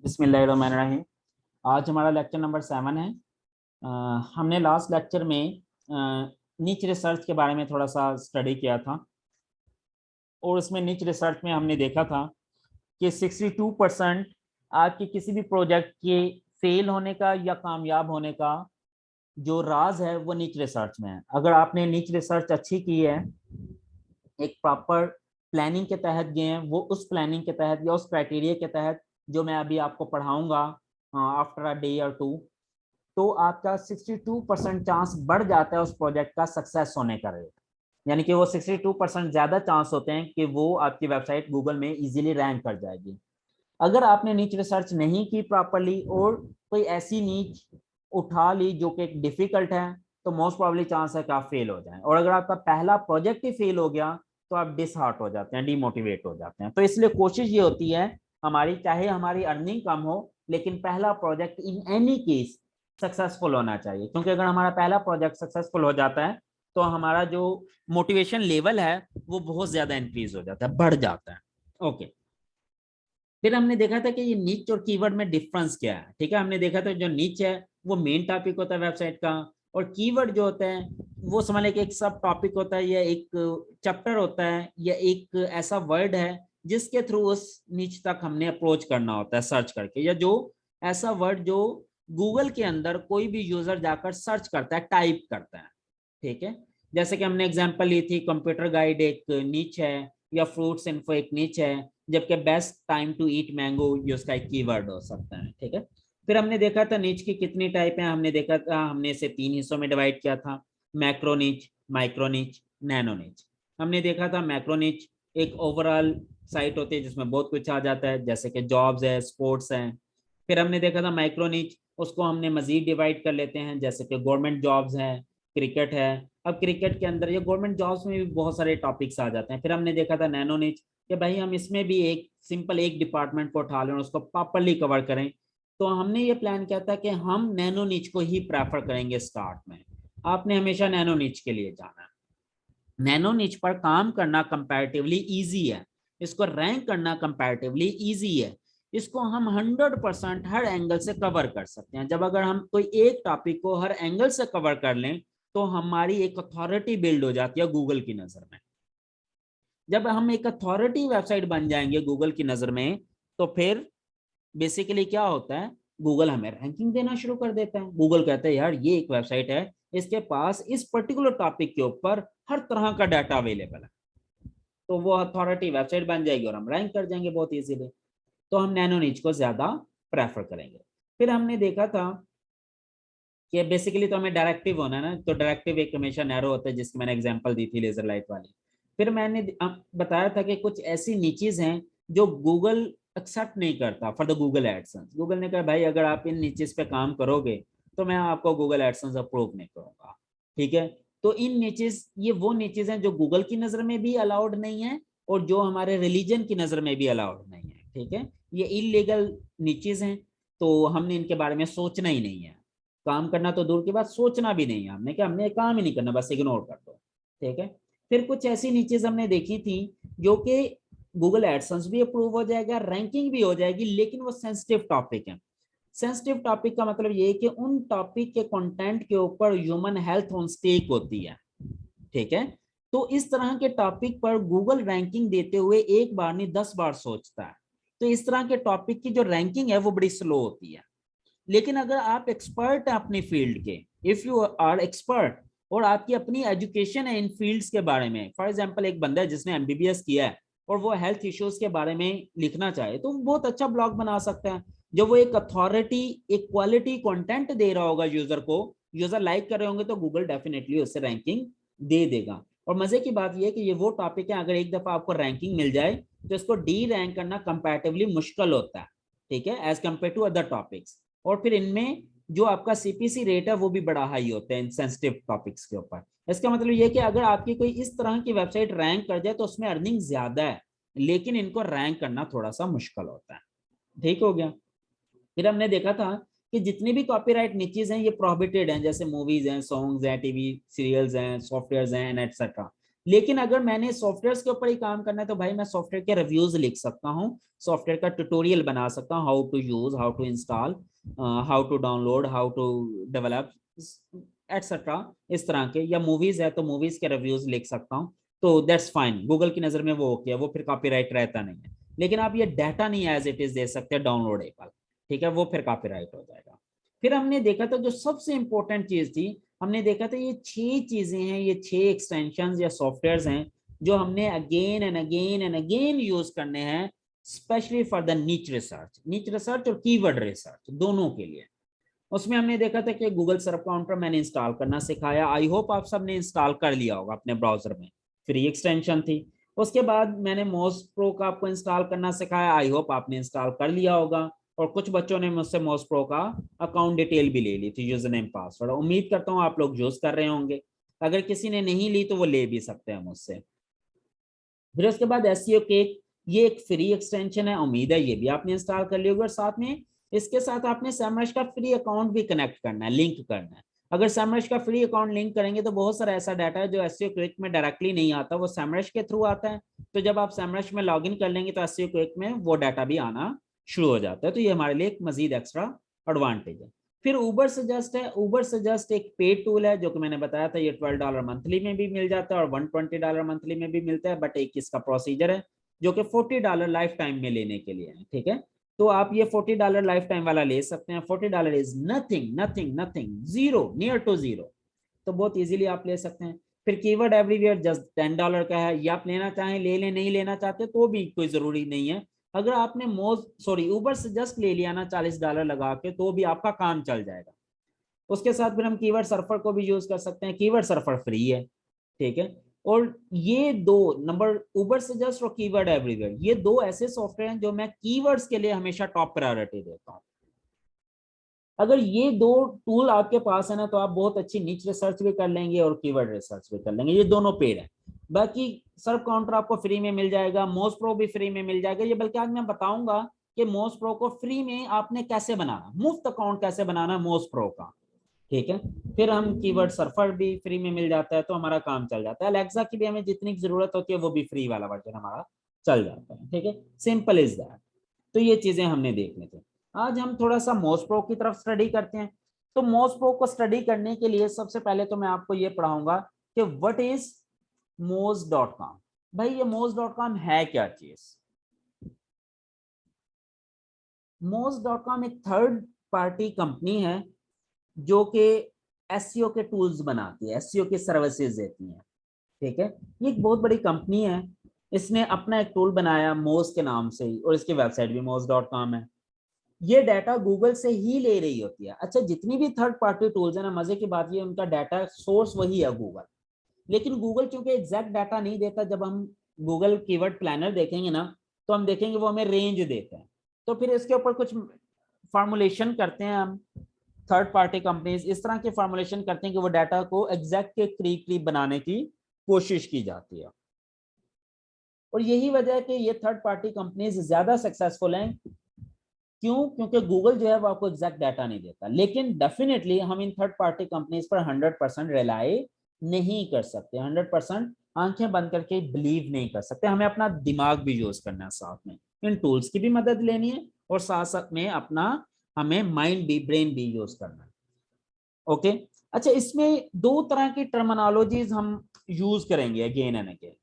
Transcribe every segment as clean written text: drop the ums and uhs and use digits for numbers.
बिस्मिल्लाहिर्रहमानिर्रहीम। आज हमारा लेक्चर नंबर 7 है। हमने लास्ट लेक्चर में नीच रिसर्च के बारे में थोड़ा सा स्टडी किया था और उसमें नीच रिसर्च में हमने देखा था कि 62% आपके किसी भी प्रोजेक्ट के फेल होने का या कामयाब होने का जो राज है वो नीच रिसर्च में है। अगर आपने नीच रिसर्च अच्छी की है, एक प्रॉपर प्लानिंग के तहत गए हैं, वो उस प्लानिंग के तहत या उस क्राइटेरिया के तहत जो मैं अभी आपको पढ़ाऊंगा आफ्टर अ डे और टू, तो आपका 62% चांस बढ़ जाता है उस प्रोजेक्ट का सक्सेस होने का रेट। यानी कि वो 62% ज्यादा चांस होते हैं कि वो आपकी वेबसाइट गूगल में इजीली रैंक कर जाएगी। अगर आपने नीच रिसर्च नहीं की प्रॉपरली और कोई ऐसी नीच उठा ली जो कि डिफिकल्ट है, तो मोस्ट प्रॉब्ली चांस है कि आप फेल हो जाएं। और अगर आपका पहला प्रोजेक्ट ही फेल हो गया तो आप डिसहार्ट हो जाते हैं, डिमोटिवेट हो जाते हैं। तो इसलिए कोशिश ये होती है हमारी, चाहे हमारी अर्निंग कम हो, लेकिन पहला project in any case successful होना चाहिए। क्योंकि अगर हमारा पहला प्रोजेक्ट सक्सेसफुल हो जाता है तो हमारा जो मोटिवेशन लेवल है वो बहुत ज्यादा इंक्रीज हो जाता है, बढ़ जाता है। ओके, फिर हमने देखा था कि ये नीच और कीवर्ड में डिफरेंस क्या है। ठीक है, हमने देखा था जो नीच है वो मेन टॉपिक होता है वेबसाइट का, और कीवर्ड जो होता है वो समझ लें कि एक सब टॉपिक होता है या एक चैप्टर होता है या एक ऐसा वर्ड है जिसके थ्रू उस नीच तक हमने अप्रोच करना होता है सर्च करके, या जो ऐसा वर्ड जो गूगल के अंदर कोई भी यूजर जाकर सर्च करता है, टाइप करता है। ठीक है, जैसे कि हमने एग्जांपल ली थी, कंप्यूटर गाइड एक नीच है या फ्रूट्स इन्फो एक नीच है, जबकि best time to eat mango ये उसका एक कीवर्ड हो सकता है। ठीक है, फिर हमने देखा था नीच की कितनी टाइप है। हमने देखा था, हमने इसे 3 हिस्सों में डिवाइड किया था, मैक्रो नीच, माइक्रो नीच, नैनो नीच। हमने देखा था मैक्रो नीच एक ओवरऑल साइट होती है जिसमें बहुत कुछ आ जाता है, जैसे कि जॉब्स है, स्पोर्ट्स है। फिर हमने देखा था माइक्रो नीच, उसको हमने मजीद डिवाइड कर लेते हैं, जैसे कि गवर्नमेंट जॉब्स हैं, क्रिकेट है। अब क्रिकेट के अंदर या गवर्नमेंट जॉब्स में भी बहुत सारे टॉपिक्स आ जाते हैं। फिर हमने देखा था नैनो नीच, कि भाई हम इसमें भी एक सिंपल एक डिपार्टमेंट को उठा लें और उसको प्रॉपरली कवर करें। तो हमने ये प्लान किया था कि हम नैनो नीच को ही प्रेफर करेंगे स्टार्ट में। आपने हमेशा नैनो नीच के लिए जाना है। नैनो नीच पर काम करना कंपैरेटिवली इजी है, इसको रैंक करना कंपैरेटिवली इजी है। इसको हम 100% हर एंगल से कवर कर सकते हैं। जब अगर हम कोई एक टॉपिक को हर एंगल से कवर कर लें तो हमारी एक अथॉरिटी बिल्ड हो जाती है गूगल की नजर में। जब हम एक अथॉरिटी वेबसाइट बन जाएंगे गूगल की नजर में, तो फिर बेसिकली क्या होता है, गूगल हमें रैंकिंग देना शुरू कर देता है। गूगल कहता है यार ये एक वेबसाइट है, इसके पास इस पर्टिकुलर टॉपिक के ऊपर हर तरह का डाटा अवेलेबल है, तो वो अथॉरिटी वेबसाइट बन जाएगी और हम रैंक कर जाएंगे बहुत इजीली। तो हम नैनो नीच को ज्यादा प्रेफर करेंगे। फिर हमने देखा था कि बेसिकली तो हमें डायरेक्टिव होना है ना, तो डायरेक्टिव एक हमेशा नैरो होता है, जिसकी मैंने एग्जांपल दी थी लेजर लाइट वाली। फिर मैंने बताया था कि कुछ ऐसी नीचेज हैं जो गूगल एक्सेप्ट नहीं करता for the Google AdSense. Google ने कहा भाई अगर आप इन नीचेज पे काम करोगे तो मैं आपको गूगल एडसेंस अप्रूव नहीं करूंगा। ठीक है, तो इन नीचेज, ये वो नीचेज हैं जो गूगल की नजर में भी अलाउड नहीं है और जो हमारे रिलीजन की नजर में भी अलाउड नहीं है। ठीक है, ये इलीगल नीचेज हैं, तो हमने इनके बारे में सोचना ही नहीं है। काम करना तो दूर की बात, सोचना भी नहीं है हमने, कि हमने काम ही नहीं करना, बस इग्नोर कर दो। ठीक है, फिर कुछ ऐसी नीचेज हमने देखी थी जो कि गूगल एडसेंस भी अप्रूव हो जाएगा, रैंकिंग भी हो जाएगी, लेकिन वो सेंसिटिव टॉपिक है। सेंसिटिव टॉपिक का मतलब ये है कि उन टॉपिक के कंटेंट के ऊपर ह्यूमन हेल्थ ऑन स्टेक होती है। ठीक है, तो इस तरह के टॉपिक पर गूगल रैंकिंग देते हुए एक बार नहीं 10 बार सोचता है। तो इस तरह के टॉपिक की जो रैंकिंग है वो बड़ी स्लो होती है। लेकिन अगर आप एक्सपर्ट हैं अपनी फील्ड के, इफ यू आर एक्सपर्ट, और आपकी अपनी एजुकेशन है इन फील्ड्स के बारे में, फॉर एग्जांपल एक बंदा है जिसने एमबीबीएस किया है और वो हेल्थ इश्यूज के बारे में लिखना चाहे, तो बहुत अच्छा ब्लॉग बना सकता है। जब वो एक अथॉरिटी, एक क्वालिटी कंटेंट दे रहा होगा यूजर को, यूजर लाइक कर रहे होंगे, तो गूगल डेफिनेटली उससे रैंकिंग दे देगा। और मजे की बात यह है कि ये वो टॉपिक है, अगर एक दफा आपको रैंकिंग मिल जाए तो इसको डी रैंक करना कंपैरेटिवली मुश्किल होता है। ठीक है, as compare to other topics. और फिर इनमें जो आपका सीपीसी रेट है वो भी बड़ा हाई होता है इन सेंसिटिव टॉपिक्स के ऊपर। इसका मतलब ये कि अगर आपकी कोई इस तरह की वेबसाइट रैंक कर जाए तो उसमें अर्निंग ज्यादा है, लेकिन इनको रैंक करना थोड़ा सा मुश्किल होता है। ठीक हो गया। फिर हमने देखा था कि जितने भी कॉपीराइट नीचेज हैं ये प्रोहिबिटेड हैं, जैसे मूवीज हैं, सॉन्ग्स हैं, टीवी सीरियल्स हैं, सॉफ्टवेयर हैं, एटसेट्रा। लेकिन अगर मैंने सॉफ्टवेयर के ऊपर ही काम करना है तो भाई मैं सॉफ्टवेयर के रिव्यूज लिख सकता हूँ, सॉफ्टवेयर का ट्यूटोरियल बना सकता हूँ, how to use, how to install, how to download, how to develop etcetera, इस तरह के। या मूवीज है तो मूवीज के रिव्यूज लिख सकता हूँ, तो दैट्स फाइन, गूगल की नजर में वो ओके है, वो फिर कॉपीराइट रहता नहीं है। लेकिन आप ये डाटा नहीं एज इट इज दे सकते डाउनलोडेबल, ठीक है, वो फिर कॉपीराइट हो जाएगा। फिर हमने देखा था जो सबसे इंपॉर्टेंट चीज थी, हमने देखा था ये 6 चीजें हैं, ये 6 एक्सटेंशन या सॉफ्टवेयर हैं जो हमने again and again and again use करने हैं, स्पेशली फॉर द नीच रिसर्च और कीवर्ड रिसर्च दोनों के लिए। उसमें हमने देखा था कि गूगल सर्च काउंटर मैंने इंस्टॉल करना सिखाया, आई होप आप सब ने इंस्टॉल कर लिया होगा अपने ब्राउजर में, फ्री एक्सटेंशन थी। उसके बाद मैंने मोज प्रो का आपको इंस्टॉल करना सिखाया, आई होप आपने इंस्टॉल कर लिया होगा। और कुछ बच्चों ने मुझसे मोज प्रो का अकाउंट डिटेल भी ले ली थी, यूजर नेम पासवर्ड, उम्मीद करता हूँ आप लोग यूज कर रहे होंगे। अगर किसी ने नहीं ली तो वो ले भी सकते हैं मुझसे। फिर उसके बाद एसईओ केक, ये एक फ्री एक्सटेंशन है, उम्मीद है ये भी आपने इंस्टॉल कर लिया होगा। और साथ में इसके साथ आपने सेमरश का फ्री अकाउंट भी कनेक्ट करना है, लिंक करना है। अगर सेमरश का फ्री अकाउंट लिंक करेंगे तो बहुत सारा ऐसा डाटा है जो एसईओ क्विक में डायरेक्टली नहीं आता, वो सेमरश के थ्रू आता है। तो जब आप सेमरश में लॉगिन कर लेंगे तो एसईओ क्विक में वो डाटा भी आना शुरू हो जाता है। तो ये हमारे लिए एक मजीद एक्स्ट्रा एडवांटेज है। फिर ऊबर सजेस्ट है, ऊबर सजेस्ट एक पेड टूल है जो कि मैंने बताया था, ये $12 मंथली में भी मिल जाता है और $120 मंथली में भी मिलता है, बट एक इसका प्रोसीजर है जो कि $40 लाइफ टाइम में लेने के लिए है, ठीक है। तो आप ये $40 लाइफ टाइम वाला ले सकते हैं। $40 is nothing nothing nothing, zero, near to zero, तो बहुत इजीली आप ले सकते हैं। फिर कीवर्ड एवरीवेयर जस्ट $10 का है, ये आप लेना चाहें ले लें, नहीं लेना चाहते तो भी कोई जरूरी नहीं है। अगर आपने ऊबर से जस्ट ले लिया ना $40 लगा के, तो भी आपका काम चल जाएगा। उसके साथ फिर हम कीवर्ड सर्फर को भी यूज कर सकते हैं, कीवर्ड सर्फर फ्री है, ठीक है। और ये दो नंबर, ऊबर सजेस्ट और कीवर्ड एवरीवेयर, ये दो ऐसे सॉफ्टवेयर हैं जो मैं कीवर्ड्स के लिए हमेशा टॉप प्रायोरिटी देता हूं। अगर ये दो टूल आपके पास है ना तो आप बहुत अच्छी नीच रिसर्च भी कर लेंगे और कीवर्ड रिसर्च भी कर लेंगे, ये दोनों पेड है। बाकी सर्च काउंटर आपको फ्री में मिल जाएगा, मोज प्रो भी फ्री में मिल जाएगा। ये बल्कि आज मैं बताऊंगा कि मोज प्रो को फ्री में आपने कैसे बनाना, मुफ्त अकाउंट कैसे बनाना मोज प्रो का, ठीक है। फिर हम कीवर्ड सर्फर भी फ्री में मिल जाता है तो हमारा काम चल जाता है। अलेक्सा की भी हमें जितनी जरूरत होती है वो भी फ्री वाला वर्जन हमारा चल जाता है, ठीक है। Simple is that. तो ये चीजें हमने देखनी थी। आज हम थोड़ा सा मोज प्रो की तरफ स्टडी करते हैं। तो मोज प्रो को स्टडी करने के लिए सबसे पहले तो मैं आपको ये पढ़ाऊंगा कि व्हाट इज moz.com। भाई ये moz.com है क्या चीज? moz.com एक थर्ड पार्टी कंपनी है जो कि एसईओ के टूल्स बनाती है, एसईओ की सर्विसेज देती है, ठीक है। ये एक बहुत बड़ी कंपनी है, इसने अपना एक टूल बनाया मोज के नाम से ही, और इसकी वेबसाइट भी moz.com है। ये डाटा गूगल से ही ले रही होती है। अच्छा, जितनी भी थर्ड पार्टी टूल्स है ना, मजे की बात ये उनका डाटा सोर्स वही है गूगल, लेकिन गूगल चूंकि एग्जैक्ट डाटा नहीं देता, जब हम गूगल कीवर्ड प्लानर देखेंगे ना तो हम देखेंगे वो हमें रेंज देता है। तो फिर इसके ऊपर कुछ फॉर्मुलेशन करते हैं हम, थर्ड पार्टी कंपनीज इस तरह के फॉर्मुलेशन करते हैं कि वो डाटा को एग्जैक्ट के करीब करीब बनाने की कोशिश की जाती है। और यही वजह है कि ये थर्ड पार्टी कंपनीज ज्यादा सक्सेसफुल हैं। क्यों? क्योंकि गूगल जो है वो आपको एग्जैक्ट डाटा नहीं देता। लेकिन डेफिनेटली हम इन थर्ड पार्टी कंपनीज पर 100% रिलाई नहीं कर सकते, 100% आंखें बंद करके बिलीव नहीं कर सकते। हमें अपना दिमाग भी यूज करना है, साथ में इन टूल्स की भी मदद लेनी है और साथ साथ में अपना हमें माइंड भी, ब्रेन भी यूज करना है। ओके। अच्छा, इसमें दो तरह की टर्मिनोलॉजीज हम यूज करेंगे again and again.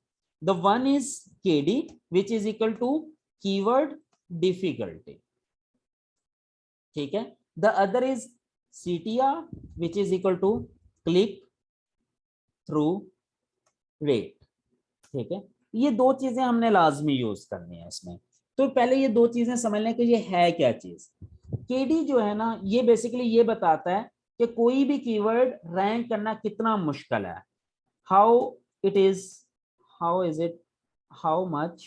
The one is KD which is equal to keyword difficulty, ठीक है। The other is CTR which is equal to click through rate, ठीक है। ये दो चीजें हमने लाजमी यूज करनी है इसमें। तो पहले ये दो चीजें समझ लें कि ये है क्या चीज। केडी जो है ना, ये बेसिकली ये बताता है कि कोई भी कीवर्ड रैंक करना कितना मुश्किल है, how it is, how is it, how much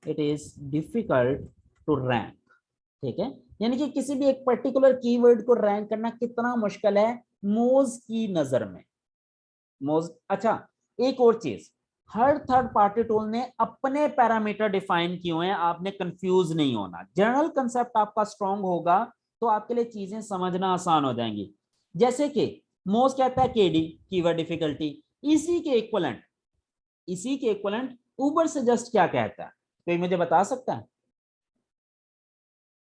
it is difficult to rank, ठीक है। यानी कि किसी भी एक पर्टिकुलर कीवर्ड को रैंक करना कितना मुश्किल है मोज की नजर में। मोज, अच्छा एक और चीज, हर थर्ड पार्टी टूल ने अपने पैरामीटर डिफाइन किए हुए हैं, आपने कंफ्यूज नहीं होना। जनरल कंसेप्ट आपका स्ट्रांग होगा तो आपके लिए चीजें समझना आसान हो जाएंगी। जैसे कि मोज कहता है केडी कीवर्ड डिफिकल्टी, इसी के इक्वलेंट इसी के इक्विवेलेंट उबर सजेस्ट क्या कहता है? कोई मुझे बता सकता है?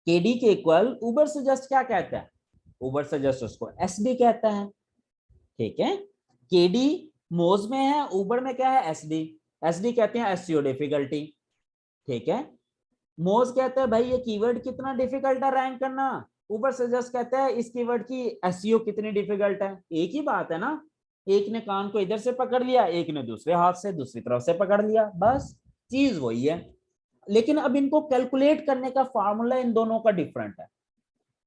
केडी के इक्वल उबर सजेस्ट क्या कहता है? उबर सजेस्ट उसको एसडी कहता है। ठीक है, केडी मोज में है, उबर में क्या है? एसडी। एसडी कहते हैं एसईओ डिफिकल्टी। ठीक है, मोज कहता है भाई ये कीवर्ड कितना डिफिकल्ट है रैंक करना, उबर सजेस्ट कहता है इस कीवर्ड की एसईओ कितनी डिफिकल्ट है। एक ही बात है ना, एक ने कान को इधर से पकड़ लिया, एक ने दूसरे हाथ से दूसरी तरफ से पकड़ लिया, बस चीज वही है। लेकिन अब इनको कैलकुलेट करने का फार्मूला इन दोनों का डिफरेंट है।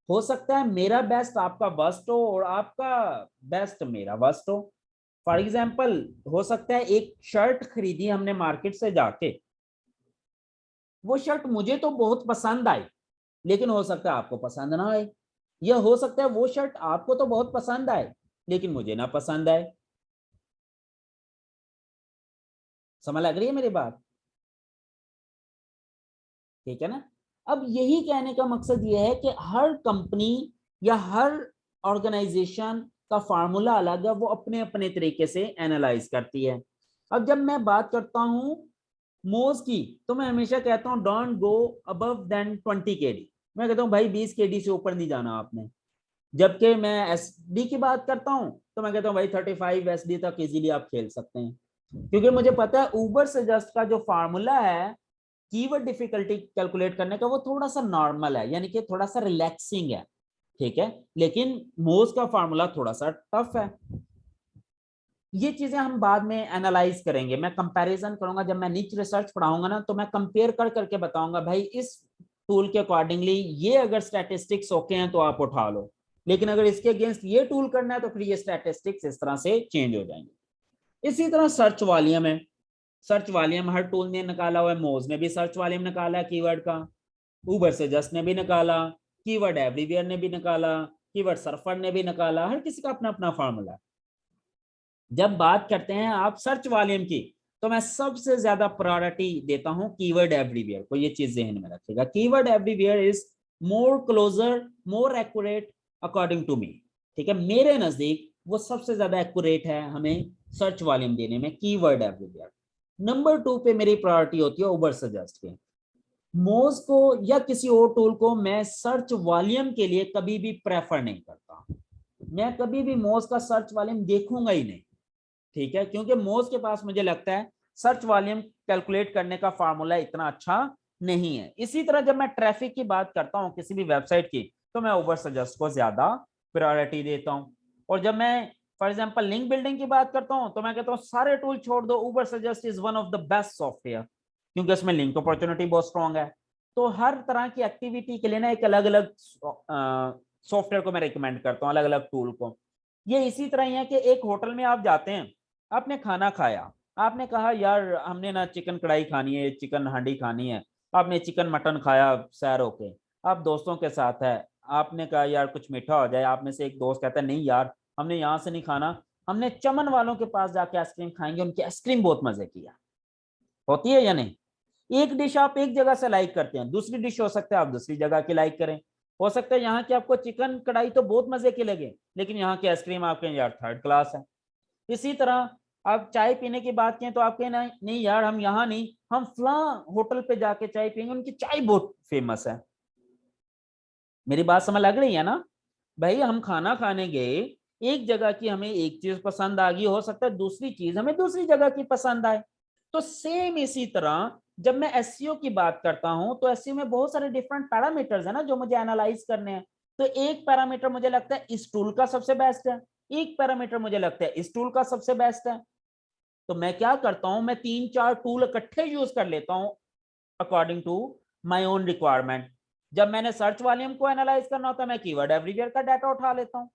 हो सकता है मेरा बेस्ट आपका वर्स्ट हो और आपका बेस्ट मेरा वर्स्ट हो। फॉर एग्जाम्पल हो सकता है एक शर्ट खरीदी हमने मार्केट से जाके, वो शर्ट मुझे तो बहुत पसंद आई, लेकिन हो सकता है आपको पसंद ना आए। यह हो सकता है वो शर्ट आपको तो बहुत पसंद आए लेकिन मुझे ना पसंद आए। समझ लग रही है मेरी बात? ठीक है ना। अब यही कहने का मकसद यह है कि हर कंपनी या हर ऑर्गेनाइजेशन का फार्मूला अलग है, वो अपने अपने तरीके से एनालाइज करती है। अब जब मैं बात करता हूं मोज की, तो मैं हमेशा कहता हूं don't go above then 20 KD. मैं कहता हूं भाई 20 केडी से ऊपर नहीं जाना आपने। जबकि मैं एसडी की बात करता हूं तो मैं कहता हूं भाई 35 एसडी तक इजीली आप खेल सकते हैं, क्योंकि मुझे पता है उबर सजेस्ट का जो फार्मूला है कीवर्ड डिफिकल्टी कैलकुलेट करने का, वो थोड़ा सा नॉर्मल है, यानी कि थोड़ा सा रिलैक्सिंग है। ठीक है, लेकिन मोज का फार्मूला थोड़ा सा टफ है। ये चीजें हम बाद में एनालाइज करेंगे, मैं कंपैरिजन करूंगा जब मैं नीच रिसर्च पढ़ाऊंगा ना, तो मैं कंपेयर कर करके बताऊंगा भाई इस टूल के अकॉर्डिंगली ये अगर स्टैटिस्टिक्स ओके हैं तो आप उठा लो, लेकिन अगर इसके अगेंस्ट ये टूल करना है तो फिर ये स्टैटिस्टिक्स इस तरह से चेंज हो जाएंगे। इसी तरह सर्च वॉल्यूम है। सर्च वॉल्यूम हर टूल ने निकाला हुआ है, मोज ने भी सर्च वॉल्यूम निकाला है कीवर्ड का, उबर सजेस्ट ने भी निकाला, कीवर्ड एवरीवेयर ने भी निकाला, कीवर्ड सर्फर ने भी निकाला, हर किसी का अपना अपना फॉर्मूला। जब बात करते हैं आप सर्च वॉल्यूम की, तो मैं सबसे ज्यादा प्रायोरिटी देता हूं कीवर्ड एवरीवेयर को। ये चीज जहन में रखिएगा, keyword everywhere is more closer more accurate according to me. ठीक है, मेरे नजदीक वो सबसे ज्यादा एक्यूरेट है हमें सर्च वॉल्यूम देने में, कीवर्ड एवरीवेयर। नंबर 2 पे मेरी प्रायोरिटी होती है उबर सजेस्ट के। मोज को या किसी और टूल को मैं सर्च वॉल्यूम के लिए कभी भी प्रेफर नहीं करता। मैं कभी भी मोज का सर्च वॉल्यूम देखूंगा ही नहीं। ठीक है, क्योंकि मोज के पास मुझे लगता है सर्च वॉल्यूम कैलकुलेट करने का फार्मूला इतना अच्छा नहीं है। इसी तरह जब मैं ट्रैफिक की बात करता हूं किसी भी वेबसाइट की, तो मैं उबर सजेस्ट को ज्यादा प्रायोरिटी देता हूं। और जब मैं फॉर एग्जांपल लिंक बिल्डिंग की बात करता हूं, तो मैं कहता हूं सारे टूल छोड़ दो, Ubersuggest is one of the best software, क्योंकि इसमें लिंक अपॉर्चुनिटी बहुत स्ट्रांग है। तो हर तरह की एक्टिविटी के लिए ना एक अलग अलग सॉफ्टवेयर को मैं रिकमेंड करता हूँ, अलग अलग टूल को। ये इसी तरह ही है कि एक होटल में आप जाते हैं, आपने खाना खाया, आपने कहा यार हमने ना चिकन कढ़ाई खानी है, चिकन हांडी खानी है, आपने चिकन मटन खाया सैर होके, आप दोस्तों के साथ है, आपने कहा यार कुछ मीठा हो जाए, आप में से एक दोस्त कहता है नहीं यार हमने यहाँ से नहीं खाना, हमने चमन वालों के पास जाके आइसक्रीम खाएंगे, उनकी आइसक्रीम बहुत मजे की है। होती है या नहीं? एक डिश आप एक जगह से लाइक करते हैं, दूसरी डिश हो सकता है आप दूसरी जगह की लाइक करें। हो सकता है यहाँ की आपको चिकन कढ़ाई तो बहुत मजे की लगे, लेकिन यहाँ की आइसक्रीम आपके यार थर्ड क्लास है। इसी तरह आप चाय पीने की बात करें, तो आप कहें नहीं, नहीं यार हम यहाँ नहीं, हम फला होटल पे जाके चाय पियेंगे, उनकी चाय बहुत फेमस है। मेरी बात समझ लग रही है ना? भाई हम खाना खाने गए, एक जगह की हमें एक चीज पसंद आ गई, हो सकता है दूसरी चीज हमें दूसरी जगह की पसंद आए। तो सेम इसी तरह जब मैं एसईओ की बात करता हूं, तो एसईओ में बहुत सारे डिफरेंट पैरामीटर्स है ना जो मुझे एनालाइज करने हैं। तो एक पैरामीटर मुझे लगता है इस टूल का सबसे बेस्ट है, एक पैरामीटर मुझे लगता है इस टूल का सबसे बेस्ट है। तो मैं क्या करता हूं, मैं 3-4 टूल इकट्ठे यूज कर लेता हूं according to my own requirement. जब मैंने सर्च वॉल्यूम को एनालाइज करना होता है, मैं कीवर्ड एवरीवेयर का डाटा उठा लेता हूं।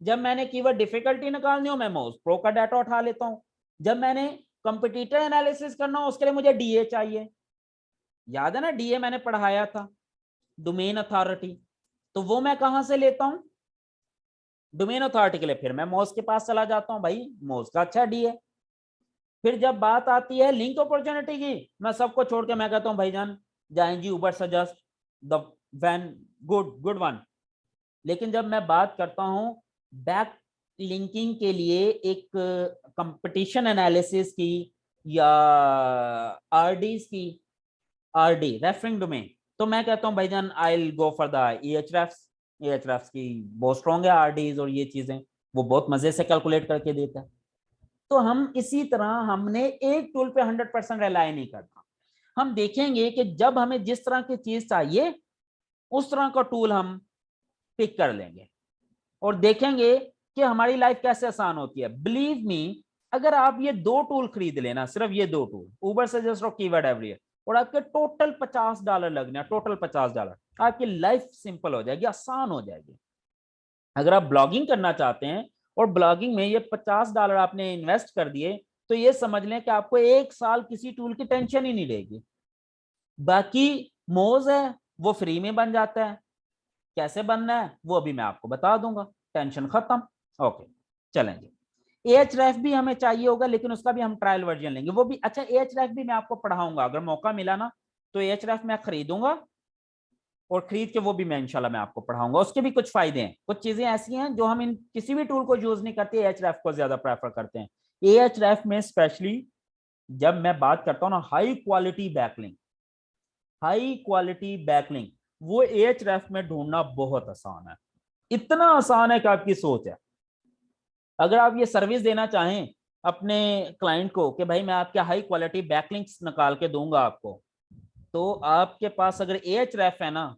जब मैंने कीवर्ड डिफिकल्टी निकालनी हो, मैं मोज प्रो का डाटा उठा लेता हूं। जब मैंने कंपटीटर एनालिसिस करना हो, उसके लिए मुझे डीए चाहिए। याद है ना, डीए मैंने पढ़ाया था, डोमेन अथॉरिटी। तो वो मैं कहां से लेता हूं? डोमेन अथॉरिटी के लिए फिर मैं मोज के पास चला जाता हूं, भाई मोज का अच्छा डीए। फिर जब बात आती है लिंक अपॉर्चुनिटी की, मैं सबको छोड़ के मैं कहता हूं भाईजान जाएं जी Ubersuggest the one good good one. लेकिन जब मैं बात करता हूं बैक लिंकिंग के लिए एक कंपटीशन एनालिसिस की, या आरडीज की, आरडी रेफरिंग डोमेन, तो मैं कहता हूँ भाईजान I will go for the Ahrefs. Ahrefs की बहुत स्ट्रॉन्ग है आरडीज, और ये चीजें वो बहुत मजे से कैलकुलेट करके देता है। तो हम इसी तरह हमने एक टूल पे 100% रिलाय नहीं करना। हम देखेंगे कि जब हमें जिस तरह की चीज चाहिए उस तरह का टूल हम पिक कर लेंगे और देखेंगे कि हमारी लाइफ कैसे आसान होती है। बिलीव मी, अगर आप ये दो टूल खरीद लेना, सिर्फ ये दो टूल, उबर सजेस्ट और कीवर्ड एवरीवेयर, और आपके टोटल $50 लगने, टोटल $50, आपकी लाइफ सिंपल हो जाएगी, आसान हो जाएगी। अगर आप ब्लॉगिंग करना चाहते हैं और ब्लॉगिंग में ये $50 आपने इन्वेस्ट कर दिए, तो ये समझ लें कि आपको एक साल किसी टूल की टेंशन ही नहीं रहेगी। बाकी मोज है वो फ्री में बन जाता है, कैसे बनना है वो अभी मैं आपको बता दूंगा, टेंशन खत्म। ओके चलेंगे। एएचरेफ भी हमें चाहिए होगा, लेकिन उसका भी हम ट्रायल वर्जन लेंगे, वो भी अच्छा। एएचरेफ भी मैं आपको पढ़ाऊंगा, अगर मौका मिला ना तो एएचरेफ मैं खरीदूंगा और खरीद के वो भी मैं इंशाल्लाह मैं आपको पढ़ाऊंगा। उसके भी कुछ फायदे हैं, कुछ चीजें ऐसी हैं जो हम इन किसी भी टूल को यूज नहीं करते, एएचरेफ को ज्यादा प्रेफर करते हैं। एएचरेफ में स्पेशली जब मैं बात करता हूँ ना high quality backlink, high quality backlink, वो एएचरेफ में ढूंढना बहुत आसान है, इतना आसान है कि आपकी सोच है। अगर आप ये सर्विस देना चाहें अपने क्लाइंट को कि भाई मैं आपके हाई क्वालिटी बैकलिंक्स निकाल के दूंगा आपको, तो आपके पास अगर एएचरेफ है ना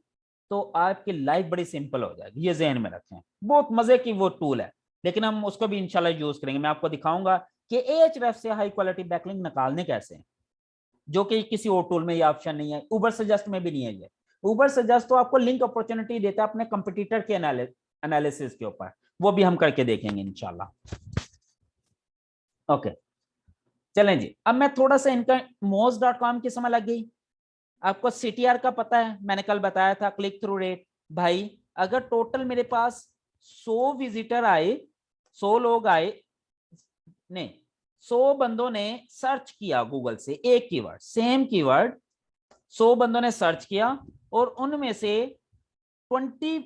तो आपकी लाइफ बड़ी सिंपल हो जाएगी, ये जहन में रखें। बहुत मजे की वो टूल है, लेकिन हम उसको भी इंशाल्लाह यूज करेंगे। मैं आपको दिखाऊंगा कि एएचरेफ से हाई क्वालिटी बैकलिंक निकालने कैसे हैं, जो कि किसी और टूल में ये ऑप्शन नहीं है, उबर सजेस्ट में भी नहीं है। ये उबर सजेस्ट तो आपको लिंक अपॉर्चुनिटी देता है अपने कंपटीटर के एनालिसिस के ऊपर, वो भी हम करके देखेंगे इंशाल्लाह। ओके चलें जी, अब मैं थोड़ा सा इनका moz.com की समझ लग गई। आपको सीटीआर का पता है, मैंने कल बताया था, क्लिक थ्रू रेट। भाई अगर टोटल मेरे पास 100 विजिटर आए, 100 लोग आए, नहीं 100 बंदों ने सर्च किया गूगल से एक कीवर्ड, सेम कीवर्ड 100 बंदों ने सर्च किया और उनमें से 20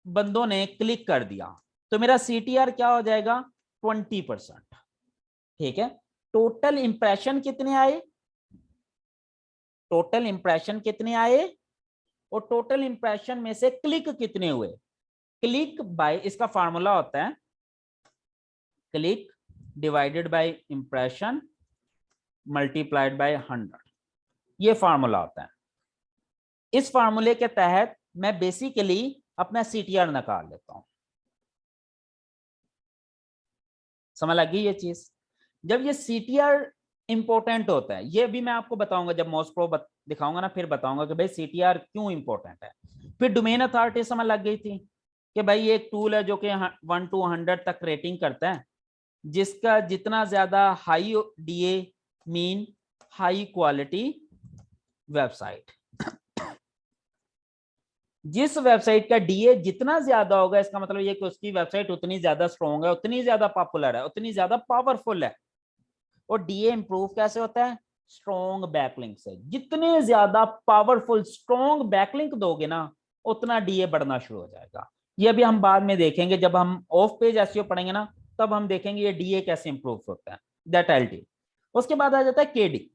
बंदों ने क्लिक कर दिया, तो मेरा सीटीआर क्या हो जाएगा 20%। ठीक है, टोटल इंप्रेशन कितने आए, टोटल इंप्रेशन कितने आए और टोटल इंप्रेशन में से क्लिक कितने हुए। क्लिक बाय, इसका फार्मूला होता है click divided by impression multiplied by 100, ये फार्मूला होता है। इस फार्मूले के तहत मैं बेसिकली अपना सीटीआर निकाल लेता हूं। समझ लगी ये चीज। जब ये सीटीआर इंपॉर्टेंट होता है, ये भी मैं आपको बताऊंगा जब मोज प्रो दिखाऊंगा ना, फिर बताऊंगा कि भाई सीटीआर क्यों इंपॉर्टेंट है। फिर डोमेन अथॉरिटी समझ लग गई थी कि भाई ये एक टूल है जो कि 1 to 100 तक रेटिंग करता है, जिसका जितना ज्यादा high DA mean high quality website, जिस वेबसाइट का डीए जितना ज्यादा होगा इसका मतलब ये कि उसकी वेबसाइट उतनी ज्यादा स्ट्रॉन्ग है, उतनी ज्यादा पॉपुलर है, उतनी ज्यादा पावरफुल है। और डीए इंप्रूव कैसे होता है, स्ट्रॉन्ग बैकलिंक से। जितने ज्यादा पावरफुल स्ट्रॉन्ग बैकलिंक दोगे ना उतना डीए बढ़ना शुरू हो जाएगा। ये भी हम बाद में देखेंगे, जब हम ऑफ पेज एसईओ पढ़ेंगे ना तब हम देखेंगे ये डीए कैसे इंप्रूव होता है, दैट आई विल टी। उसके बाद आ जाता है केडी।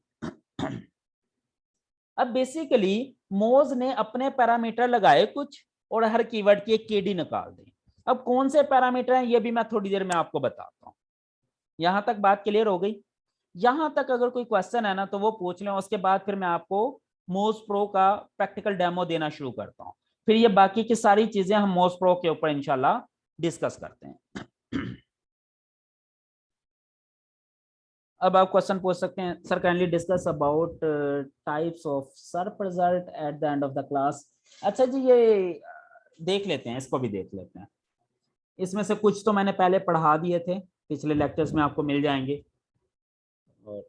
अब बेसिकली मोज ने अपने पैरामीटर लगाए कुछ और हर कीवर्ड की एक केडी निकाल दी। अब कौन से पैरामीटर हैं ये भी मैं थोड़ी देर में आपको बताता हूं। यहां तक बात क्लियर हो गई। यहां तक अगर कोई क्वेश्चन है ना तो वो पूछ लें, उसके बाद फिर मैं आपको मोज प्रो का प्रैक्टिकल डेमो देना शुरू करता हूं। फिर ये बाकी की सारी चीजें हम मोज प्रो के ऊपर इंशाल्लाह डिस्कस करते हैं। अब आप क्वेश्चन पूछ सकते हैं, sir kindly discuss about types of search result at the end of the class. अच्छा जी, ये देख लेते हैं, इसको भी देख लेते हैं। इसमें से कुछ तो मैंने पहले पढ़ा दिए थे, पिछले लेक्चर्स में आपको मिल जाएंगे। और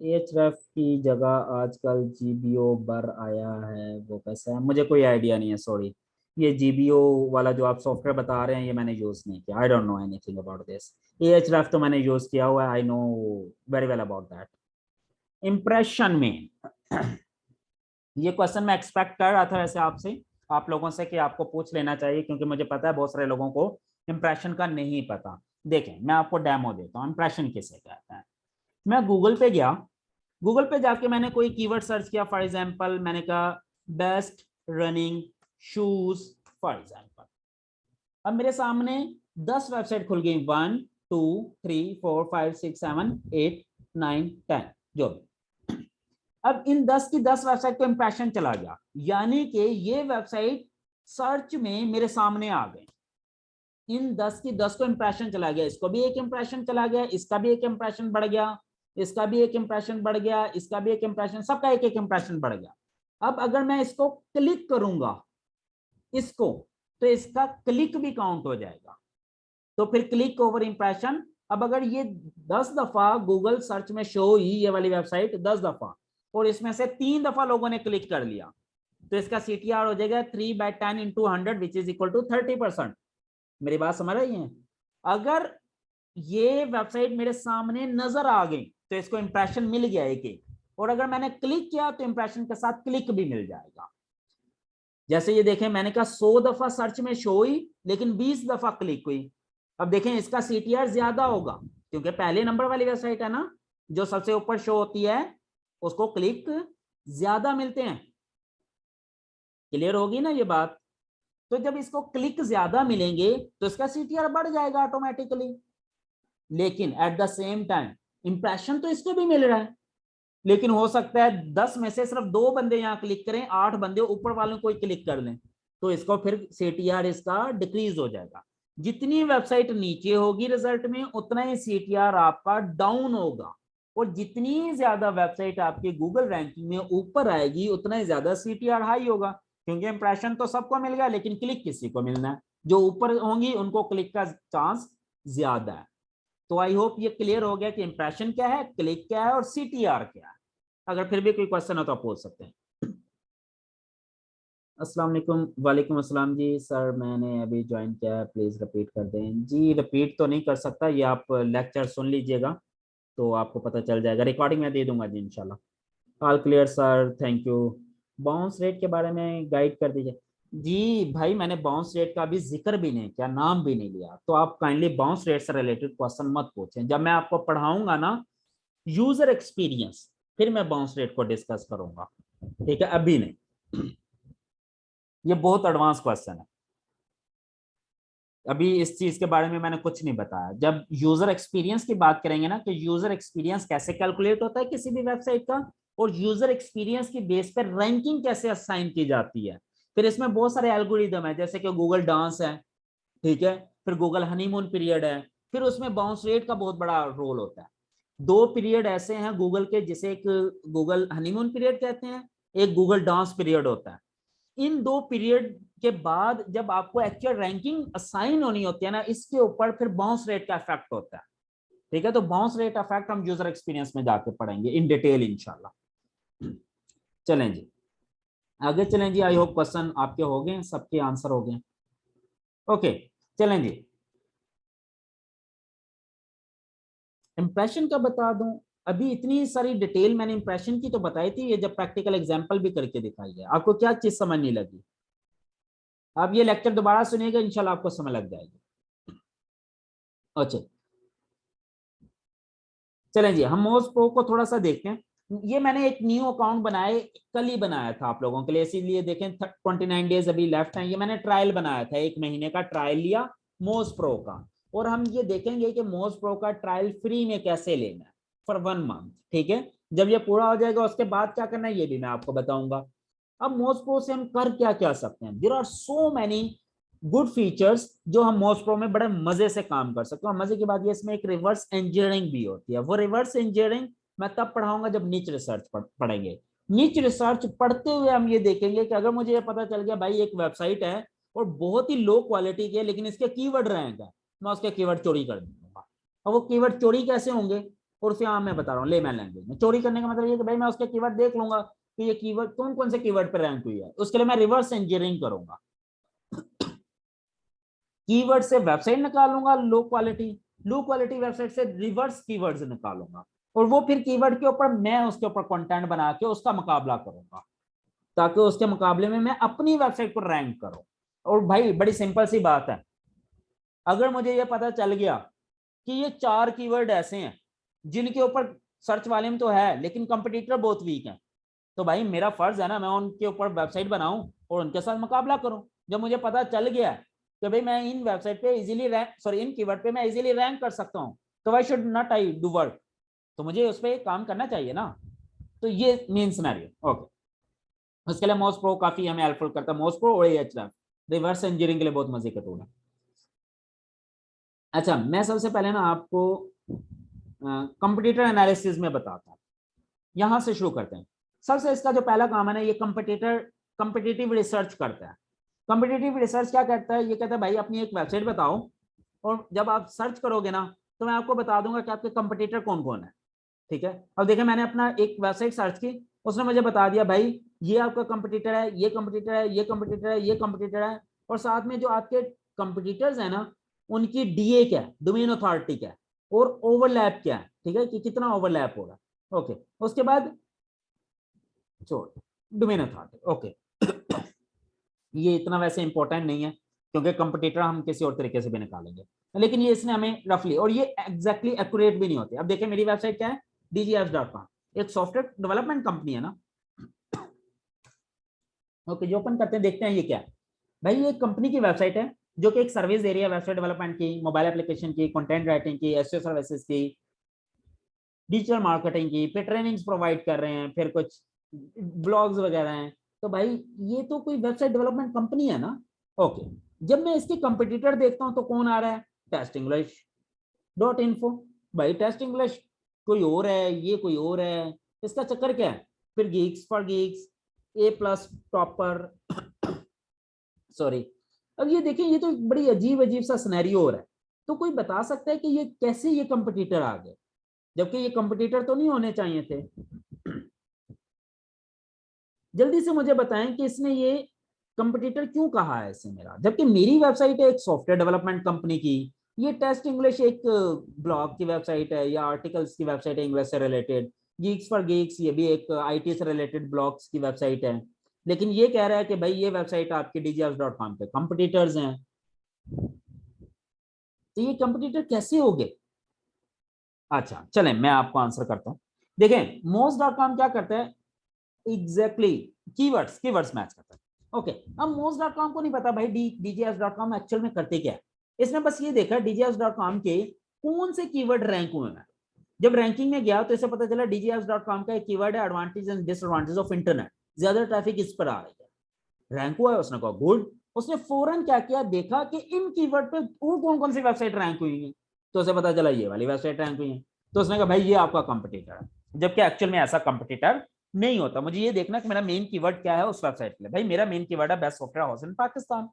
एचरेफ की जगह आजकल जीबीओ बर आया है, वो कैसा है मुझे कोई आइडिया नहीं है, सॉरी। ये जीबीओ वाला जो आप सॉफ्टवेयर बता रहे हैं ये मैंने यूज नहीं किया, I don't know anything about this. एचरेफ तो मैंने यूज किया हुआ है, I know very well about that. Impression में ये क्वेश्चन मैं एक्सपेक्ट कर रहा था वैसे आपसे, आप लोगों से, कि आपको पूछ लेना चाहिए, क्योंकि मुझे पता है बहुत सारे लोगों को इंप्रेशन का नहीं पता। देखें मैं आपको डेमो देता हूँ इंप्रेशन किसे कहते हैं। मैं गूगल पे गया, गूगल पे जाके मैंने कोई कीवर्ड सर्च किया, फॉर एग्जांपल मैंने कहा best running shoes for example. अब मेरे सामने 10 वेबसाइट खुल गई, 1 2 3 4 5 6 7 8 9 10 जो भी। अब इन 10 की 10 वेबसाइट को इंप्रेशन चला गया, यानी कि ये वेबसाइट सर्च में मेरे सामने आ गए। इन 10 की 10 को इंप्रेशन चला गया, इसको भी एक इंप्रेशन चला गया, इसका भी एक इंप्रेशन बढ़ गया, इसका भी एक इंप्रेशन बढ़ गया, इसका भी एक इंप्रेशन, सबका एक एक इंप्रेशन बढ़ गया। अब अगर मैं इसको क्लिक करूंगा इसको, तो इसका क्लिक भी काउंट हो जाएगा, तो फिर क्लिक ओवर इंप्रेशन। अब अगर ये 10 दफा गूगल सर्च में शो हुई ये वाली वेबसाइट 10 दफा, और इसमें से 3 दफा लोगों ने क्लिक कर लिया, तो इसका CTR हो जाएगा 3/10 into 100 which is equal to 30%। मेरी बात समझ रही है? अगर ये वेबसाइट मेरे सामने नजर आ गई तो इसको इंप्रेशन मिल गया एक, और अगर मैंने क्लिक किया तो इंप्रेशन के साथ क्लिक भी मिल जाएगा। जैसे ये देखें, मैंने कहा 100 दफा सर्च में शो हुई लेकिन 20 दफा क्लिक हुई। अब देखें इसका CTR ज्यादा होगा, क्योंकि पहले नंबर वाली वेबसाइट है ना, जो सबसे ऊपर शो होती है उसको क्लिक ज्यादा मिलते हैं। क्लियर होगी ना ये बात? तो जब इसको क्लिक ज्यादा मिलेंगे तो इसका CTR बढ़ जाएगा ऑटोमेटिकली, लेकिन at the same time impression तो इसको भी मिल रहा है, लेकिन हो सकता है 10 में से सिर्फ 2 बंदे यहाँ क्लिक करें, 8 बंदे ऊपर वालों को क्लिक कर लें, तो इसको फिर CTR इसका डिक्रीज हो जाएगा। जितनी वेबसाइट नीचे होगी रिजल्ट में उतना ही CTR आपका डाउन होगा, और जितनी ज्यादा वेबसाइट आपके गूगल रैंकिंग में ऊपर आएगी उतना ही ज्यादा CTR हाई होगा, क्योंकि इंप्रेशन तो सबको मिल गया लेकिन क्लिक किसी को मिलना है, जो ऊपर होंगी उनको क्लिक का चांस ज्यादा है। तो आई होप ये क्लियर हो गया कि इंप्रेशन क्या है, क्लिक क्या है और CTR क्या है। अगर फिर भी कोई क्वेश्चन हो तो आप पूछ सकते हैं। अस्सलाम वालेकुम। वालेकुम अस्सलाम जी। सर मैंने अभी ज्वाइन किया है, प्लीज रिपीट कर दें। जी रिपीट तो नहीं कर सकता, ये आप लेक्चर सुन लीजिएगा तो आपको पता चल जाएगा, रिकॉर्डिंग में दे दूंगा जी इंशाल्लाह। All clear sir, thank you. Bounce rate के बारे में गाइड कर दीजिए। जी भाई मैंने बाउंस रेट का अभी जिक्र भी नहीं किया, नाम भी नहीं लिया, तो आप काइंडली बाउंस रेट से रिलेटेड क्वेश्चन मत पूछें। जब मैं आपको पढ़ाऊंगा ना यूजर एक्सपीरियंस, फिर मैं बाउंस रेट को डिस्कस करूंगा, ठीक है, अभी नहीं। ये बहुत एडवांस क्वेश्चन है, अभी इस चीज के बारे में मैंने कुछ नहीं बताया। जब यूजर एक्सपीरियंस की बात करेंगे ना, तो यूजर एक्सपीरियंस कैसे कैलकुलेट होता है किसी भी वेबसाइट का, और यूजर एक्सपीरियंस की बेस पर रैंकिंग कैसे असाइन की जाती है। फिर इसमें बहुत सारे एल्गोरिदम है, जैसे कि गूगल डांस है, ठीक है, फिर गूगल हनीमून पीरियड है, फिर उसमें बाउंस रेट का बहुत बड़ा रोल होता है। 2 पीरियड ऐसे हैं गूगल के, जिसे एक गूगल हनीमून पीरियड कहते हैं, एक गूगल डांस पीरियड होता है। इन 2 पीरियड के बाद जब आपको एक्चुअल रैंकिंग असाइन होनी होती है ना, इसके ऊपर फिर बाउंस रेट का इफेक्ट होता है, ठीक है। तो बाउंस रेट इफेक्ट हम यूजर एक्सपीरियंस में जाके पढ़ेंगे इन डिटेल इंशाल्लाह। चलें जी आगे चलें जी। आई होप क्वेश्चन आपके हो गए, सबके आंसर हो गए। ओके चलें जी। इंप्रेशन का बता दूं, अभी इतनी सारी डिटेल मैंने इंप्रेशन की तो बताई थी, ये जब प्रैक्टिकल एग्जांपल भी करके दिखाई है, आपको क्या चीज समझ नहीं लगी? आप ये लेक्चर दोबारा सुनिएगा, इंशाल्लाह आपको समझ लग जाएगी। अच्छा चलें जी, हम मोज प्रो को थोड़ा सा देखते हैं। ये मैंने एक न्यू अकाउंट बनाया, कल ही बनाया था आप लोगों के लिए, इसीलिए देखें 29 डेज अभी लेफ्ट हैं। ये मैंने ट्रायल बनाया था, 1 महीने का ट्रायल लिया मोज प्रो का, और हम ये देखेंगे कि मोज प्रो का ट्रायल फ्री में कैसे लेना है फॉर 1 मंथ, ठीक है। जब ये पूरा हो जाएगा उसके बाद क्या करना है ये भी मैं आपको बताऊंगा। अब मोज प्रो से हम कर क्या क्या सकते हैं, there are so many good features जो हम मोज प्रो में बड़े मजे से काम कर सकते हैं। और मजे की बात ये इसमें एक रिवर्स इंजीनियरिंग भी होती है, वो रिवर्स इंजीनियरिंग मैं तब पढ़ाऊंगा जब नीच रिसर्च पढ़ेंगे। नीच रिसर्च पढ़ते हुए हम ये देखेंगे कि अगर मुझे ये पता चल गया भाई एक वेबसाइट है और बहुत ही लो क्वालिटी की है लेकिन इसके कीवर्ड रैंक है, मैं उसके कीवर्ड चोरी कर दूंगा। अब वो कीवर्ड चोरी कैसे होंगे, और फिर मैं बता रहा हूँ लेमैन लैंग्वेज में, चोरी करने का मतलब ये कि भाई मैं उसके कीवर्ड देख लूंगा कि ये कीवर्ड कौन कौन से कीवर्ड पर रैंक हुई है, उसके लिए मैं रिवर्स इंजीनियरिंग करूंगा। कीवर्ड से वेबसाइट निकालूंगा लो क्वालिटी वेबसाइट से रिवर्स कीवर्ड्स निकालूंगा, और वो फिर कीवर्ड के ऊपर मैं उसके ऊपर कंटेंट बना के उसका मुकाबला करूंगा, ताकि उसके मुकाबले में मैं अपनी वेबसाइट पर रैंक करूं। और भाई बड़ी सिंपल सी बात है, अगर मुझे ये पता चल गया कि ये 4 कीवर्ड ऐसे हैं जिनके ऊपर सर्च वॉल्यूम तो है लेकिन कंपटीटर बहुत वीक है। तो भाई मेरा फर्ज है ना मैं उनके ऊपर वेबसाइट बनाऊं और उनके साथ मुकाबला करूं। जब मुझे पता चल गया कि भाई मैं इन वेबसाइट पे इजीली रैंक इन कीवर्ड पे मैं इजीली रैंक कर सकता हूं, तो why should not I do work, तो मुझे उस पर काम करना चाहिए ना। तो ये मेन सिनेरियो। ओके, उसके लिए मोस्ट प्रो काफी हमें हेल्पफुल करता है, मोस्ट प्रो और एएचआर रिवर्स इंजीनियरिंग के लिए बहुत मजे का टूल है। अच्छा, मैं सबसे पहले ना आपको कंपटीटर एनालिसिस में बताता हूँ। यहां से शुरू करते हैं। सबसे इसका जो पहला काम है ना, ये कंपटीटिव रिसर्च करता है। कंपटीटिव रिसर्च क्या करता है, ये कहता है भाई अपनी एक वेबसाइट बताओ और जब आप सर्च करोगे ना तो मैं आपको बता दूंगा कि आपके कंपटीटर कौन कौन है। ठीक है, अब देखिए मैंने अपना एक वेबसाइट सर्च की, उसने मुझे बता दिया भाई ये आपका कंपटीटर है, ये कंपटीटर है, ये कंपटीटर है, ये कंपटीटर है, और साथ में जो आपके कंपटीटर्स है ना उनकी डीए क्या है, डोमेन अथॉरिटी क्या है, और ओवरलैप क्या है, ठीक है, कि कितना ओवरलैप होगा। ओके, उसके बाद छोड़ डोमेन अथॉरिटी। ओके ये इतना वैसे इंपॉर्टेंट नहीं है क्योंकि कंपटीटर हम किसी और तरीके से भी निकालेंगे, लेकिन ये इसने हमें रफली, और ये एग्जैक्टली एक्यूरेट भी नहीं होते। अब देखिए मेरी वेबसाइट क्या है, dgapps.com, एक सॉफ्टवेयर डेवलपमेंट कंपनी है ना। ओके, जो ओपन करते हैं देखते हैं ये क्या है। भाई ये कंपनी की वेबसाइट है जो कि एक सर्विस दे रही है वेबसाइट डेवलपमेंट की, मोबाइल एप्लीकेशन की, कंटेंट राइटिंग की, एसईओ सर्विसेज की, डिजिटल मार्केटिंग की, फिर ट्रेनिंग्स प्रोवाइड कर रहे हैं, फिर कुछ ब्लॉग्स वगैरह हैं। तो भाई ये तो कोई वेबसाइट डेवलपमेंट कंपनी है ना। ओके, जब मैं इसके कंपटीटर देखता हूं तो कौन आ रहा है, टेस्ट इंग्लिश डॉट इन्फो। भाई टेस्ट इंग्लिश कोई और है, ये कोई और है, इसका चक्कर क्या है। फिर Geeks for Geeks, A plus topper, sorry. अब ये देखिए ये तो बड़ी अजीब अजीब सा सिनेरियो हो रहा है। तो कोई बता सकता है कि ये कैसे ये कंपटीटर आ गए, जबकि ये कंपटीटर तो नहीं होने चाहिए थे। जल्दी से मुझे बताएं कि इसने ये कंपटीटर क्यों कहा है इसे मेरा, जबकि मेरी वेबसाइट है एक सॉफ्टवेयर डेवलपमेंट कंपनी की। ये टेस्ट इंग्लिश एक ब्लॉग की वेबसाइट है या आर्टिकल्स की वेबसाइट है इंग्लिश से रिलेटेड। गीक्स फॉर गीक्स ये भी एक आईटी से रिलेटेड ब्लॉग्स की वेबसाइट है। लेकिन ये कह रहा है कि भाई ये वेबसाइट आपके dgapps.com पे कंपटीटर्स हैं। तो ये कंपटीटर कैसे हो गए। अच्छा चलें मैं आपको आंसर करता हूं। देखें moz.com क्या करता है, एग्जैक्टली कीवर्ड्स मैच करता है। ओके, अब moz.com को नहीं पता भाई dgapps.com एक्चुअल में करते क्या है। इसने बस ये देखा dgapps.com के कौन से कीवर्ड रैंक हुए हैं। जब रैंकिंग में गया तो इसे पता चला dgapps.com का एक कीवर्ड है advantage and disadvantage of internet, ज्यादा ट्रैफिक इस पर आ रही है, रैंक हुआ है। उसने कहा गुड, उसने फौरन क्या किया, देखा कि इन कीवर्ड पे और कौन कौन सी वेबसाइट रैंक हुई है, तो उसे पता चला ये वाली वेबसाइट रैंक हुई है। तो उसने कहा भाई ये आपका कंपटीटर है, जबकि एक्चुअल में ऐसा कंपटीटर नहीं होता। मुझे ये देखना कि मेरा मेन कीवर्ड क्या है उस वेबसाइट के लिए। भाई मेरा मेन कीवर्ड है best software house in Pakistan,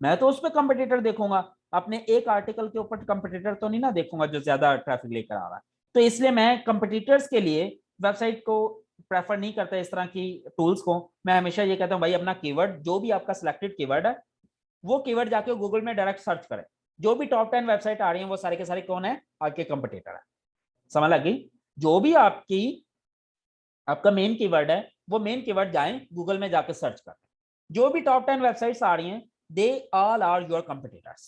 मैं तो उस पर कंपटीटर देखूंगा, अपने एक आर्टिकल के ऊपर कंपटीटर तो नहीं ना देखूंगा जो ज्यादा ट्रैफिक लेकर आ रहा है। तो इसलिए मैं कंपटीटर्स के लिए वेबसाइट को प्रेफर नहीं करता, इस तरह की टूल्स को। मैं हमेशा ये कहता हूँ भाई अपना कीवर्ड जो भी आपका सिलेक्टेड कीवर्ड है वो कीवर्ड जाके गूगल में डायरेक्ट सर्च करें। जो भी टॉप 10 वेबसाइट आ रही है वो सारे के सारे कौन है, आपके कंपटीटर है। समझ लगी। जो भी आपका मेन कीवर्ड है वो मेन कीवर्ड जाएं गूगल में जाके सर्च करें। जो भी टॉप 10 वेबसाइट्स आ रही हैं they all are your competitors.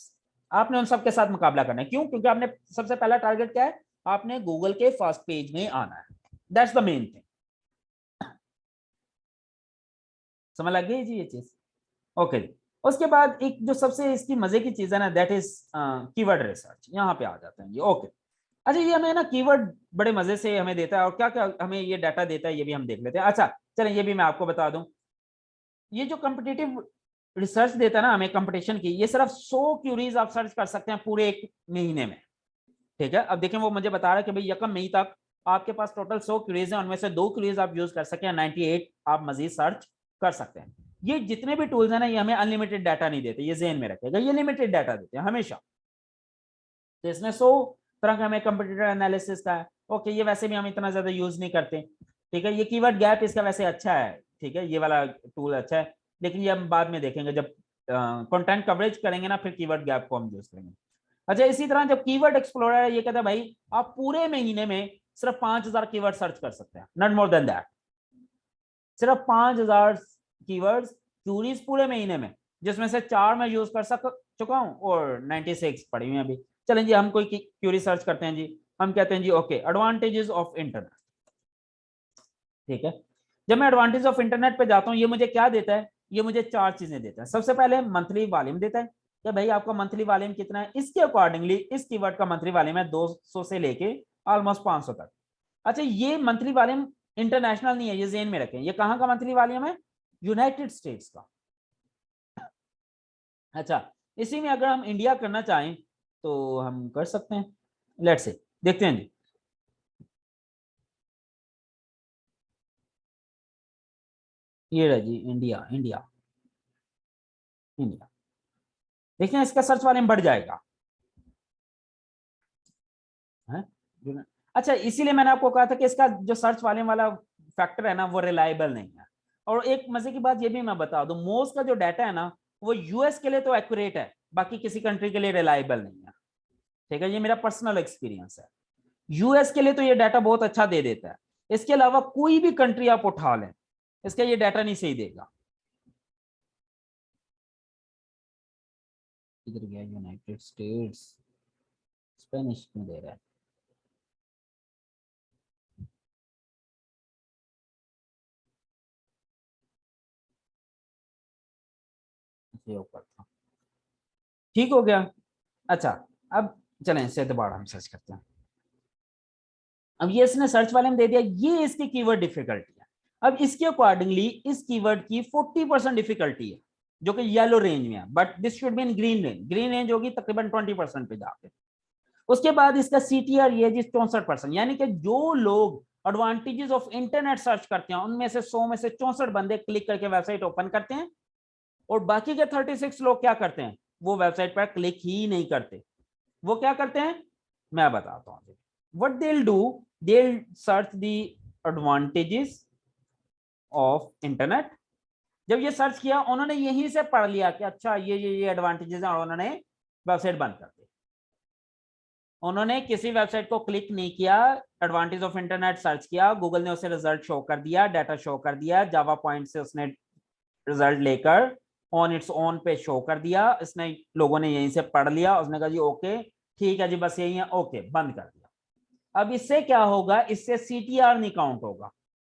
आपने उन सबके साथ मुकाबला करना है। क्यों, क्योंकि आपने सबसे पहला टारगेट क्या है, आपने गूगल के फर्स्ट पेज में आना है। That's the main thing. समझ लग गई जी ये चीज। ओके जी। उसके बाद एक जो सबसे इसकी मजे की चीज है ना, दैट इज कीवर्ड रिसर्च। यहाँ पे आ जाते हैं जी। ओके, अच्छा ये हमें ना कीवर्ड बड़े मजे से हमें देता है, और क्या क्या हमें ये डाटा देता है ये भी हम देख लेते हैं। अच्छा चलें ये भी मैं आपको बता दूं। ये जो कॉम्पिटिटिव रिसर्च देता है ना हमें कंपटीशन की, ये सिर्फ 100 क्यूरीज आप सर्च कर सकते हैं पूरे एक महीने में। ठीक है, अब देखें वो मुझे बता रहा है कि भाई यकम मई तक आपके पास टोटल 100 क्यूरीज हैं, उनमें से 2 क्यूरीज आप यूज कर सकते हैं, 98 आप मजीद सर्च कर सकते हैं। ये जितने भी टूल्स हैं ना ये हमें अनलिमिटेड डाटा नहीं देते, ये ज़हन में रखेगा, ये लिमिटेड डाटा देते हैं हमेशा। तो इसमें 100 तरह का हमें कंप्यूटर एनालिसिस का है। ओके, ये वैसे भी हम इतना ज्यादा यूज नहीं करते। ठीक है, ये कीवर्ड गैप इसका वैसे अच्छा है। ठीक है, ये वाला टूल अच्छा है, लेकिन ये हम बाद में देखेंगे जब कंटेंट कवरेज करेंगे ना, फिर कीवर्ड गैप को हम यूज करेंगे। अच्छा, इसी तरह जब कीवर्ड एक्सप्लोरर है, ये कहता है भाई आप पूरे महीने में सिर्फ 5000 कीवर्ड सर्च कर सकते हैं, नॉट मोर देन दैट। सिर्फ 5000 कीवर्ड्स क्यूरीज पूरे महीने में, जिसमें से 4 मैं यूज कर चुका हूं और 96 पड़ी हुई हैं अभी। चलें जी हम कोई क्यूरी सर्च करते हैं जी। हम कहते हैं जी ओके एडवांटेजेस ऑफ इंटरनेट। ठीक है, जब मैं एडवांटेज ऑफ इंटरनेट पे जाता हूँ ये मुझे क्या देता है, ये मुझे 4 चीजें देता है। सबसे पहले मंथली वॉल्यूम देता है कि भाई आपका मंथली वॉल्यूम कितना है, इसके अकॉर्डिंगली इस कीवर्ड का मंथली वॉल्यूम है 200 से लेके ऑलमोस्ट 500 तक। अच्छा, ये मंथली वॉल्यूम इंटरनेशनल नहीं है, ये जेन में रखें, ये कहाँ का मंथली वॉल्यूम है, यूनाइटेड स्टेट्स का। अच्छा, इसी में अगर हम इंडिया करना चाहें तो हम कर सकते हैं, लेट्स से देखते हैं जी। ये रहा जी इंडिया, इंडिया, इंडिया। देखते हैं इसका सर्च वॉल्यूम बढ़ जाएगा है? अच्छा, इसीलिए मैंने आपको कहा था कि इसका जो सर्च वॉल्यूम वाला फैक्टर है ना वो रिलायबल नहीं है। और एक मजे की बात ये भी मैं बता दूं, मोज का जो डाटा है ना वो यूएस के लिए तो एक्यूरेट है, बाकी किसी कंट्री के लिए रिलायबल नहीं है। ठीक है, ये मेरा पर्सनल एक्सपीरियंस है। यूएस के लिए तो ये डाटा बहुत अच्छा दे देता है, इसके अलावा कोई भी कंट्री आप उठा लें इसका ये डाटा नहीं सही देगा। इधर गया यूनाइटेड स्टेट्स, स्पेनिश क्यों दे रहा है, ये ऊपर था, ठीक हो गया। अच्छा, अब चलें इससे दोबारा हम सर्च करते हैं। अब ये इसने सर्च वाले में दे दिया, ये इसकी कीवर्ड डिफिकल्टी है। अब इसके अकॉर्डिंगली इस कीवर्ड की 40% डिफिकल्टी है जो कि येलो रेंज में है, but this should be in green range. Green range होगी तकरीबन 20% पे जाके। उसके बाद इसका सीटीआर ये जी 64%, यानी कि जो लोग एडवांटेजेस ऑफ इंटरनेट सर्च करते हैं उनमें से 100 में से 64 बंदे क्लिक करके वेबसाइट ओपन करते हैं, और बाकी के 36 लोग क्या करते हैं, वो वेबसाइट पर क्लिक ही नहीं करते। वो क्या करते हैं मैं बताता हूं। What they will do, they will search the advantages of internet. जब ये सर्च किया उन्होंने यहीं से पढ़ लिया कि अच्छा ये एडवांटेजेस हैं, और उन्होंने वेबसाइट बंद कर दी। उन्होंने किसी वेबसाइट को क्लिक नहीं किया, एडवांटेज ऑफ इंटरनेट सर्च किया, गूगल ने उसे रिजल्ट शो कर दिया, डाटा शो कर दिया, जावा पॉइंट से उसने रिजल्ट लेकर ऑन इट्स ओन पे शो कर दिया। इसने लोगों ने यहीं से पढ़ लिया, उसने कहा जी ओके ठीक है जी बस यही है, ओके बंद कर दिया। अब इससे क्या होगा, इससे सीटीआर नहीं काउंट होगा,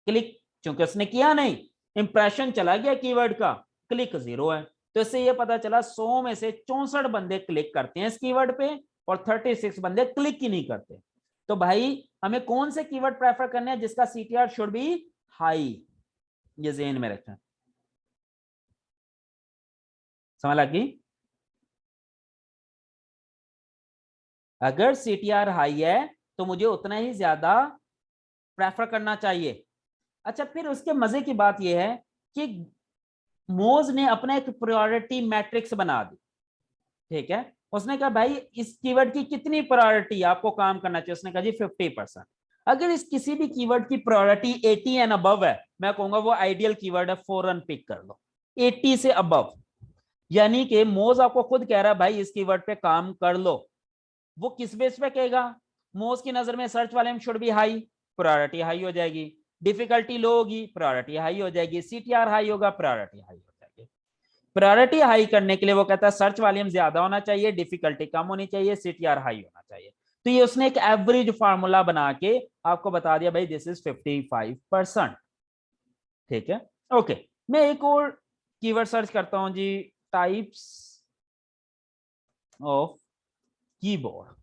क्लिक चूंकि उसने किया नहीं, इंप्रेशन चला गया कीवर्ड का, क्लिक 0 है। तो इससे यह पता चला 100 में से 64 बंदे क्लिक करते हैं इस कीवर्ड पे और 36 बंदे क्लिक ही नहीं करते। तो भाई हमें कौन से कीवर्ड प्रेफर करने हैं जिसका सीटीआर शुड बी हाई, ये ज़हन में रखें। समझ लगी? अगर सीटीआर हाई है तो मुझे उतना ही ज्यादा प्रेफर करना चाहिए। अच्छा, फिर उसके मजे की बात यह है कि मोज ने अपना एक प्रायोरिटी मैट्रिक्स बना दी। ठीक है, उसने कहा भाई इस कीवर्ड की कितनी प्रायोरिटी आपको काम करना चाहिए, उसने कहा जी 50%। अगर इस किसी भी कीवर्ड की प्रायोरिटी 80 एंड अबव है, मैं कहूंगा वो आइडियल कीवर्ड है, फौरन पिक कर लो 80 से अबव। यानी कि मोज आपको खुद कह रहा है भाई इस कीवर्ड पे काम कर लो। वो किस बेस पे कहेगा, मोज की नजर में सर्च वाले में should be high, priority high हो जाएगी, डिफिकल्टी लो होगी, प्रायोरिटी हाई हो जाएगी, सीटीआर हाई होगा, प्रायोरिटी हाई हो जाएगी। प्रायोरिटी हाई करने के लिए वो कहता है सर्च वॉल्यूम ज्यादा होना चाहिए, डिफिकल्टी कम होनी चाहिए, सीटीआर हाई होना चाहिए। तो ये उसने एक एवरेज फार्मूला बना के आपको बता दिया भाई दिस इज 55%। ठीक है, ओके। मैं एक और कीवर्ड सर्च करता हूं जी, टाइप्स ऑफ कीबोर्ड।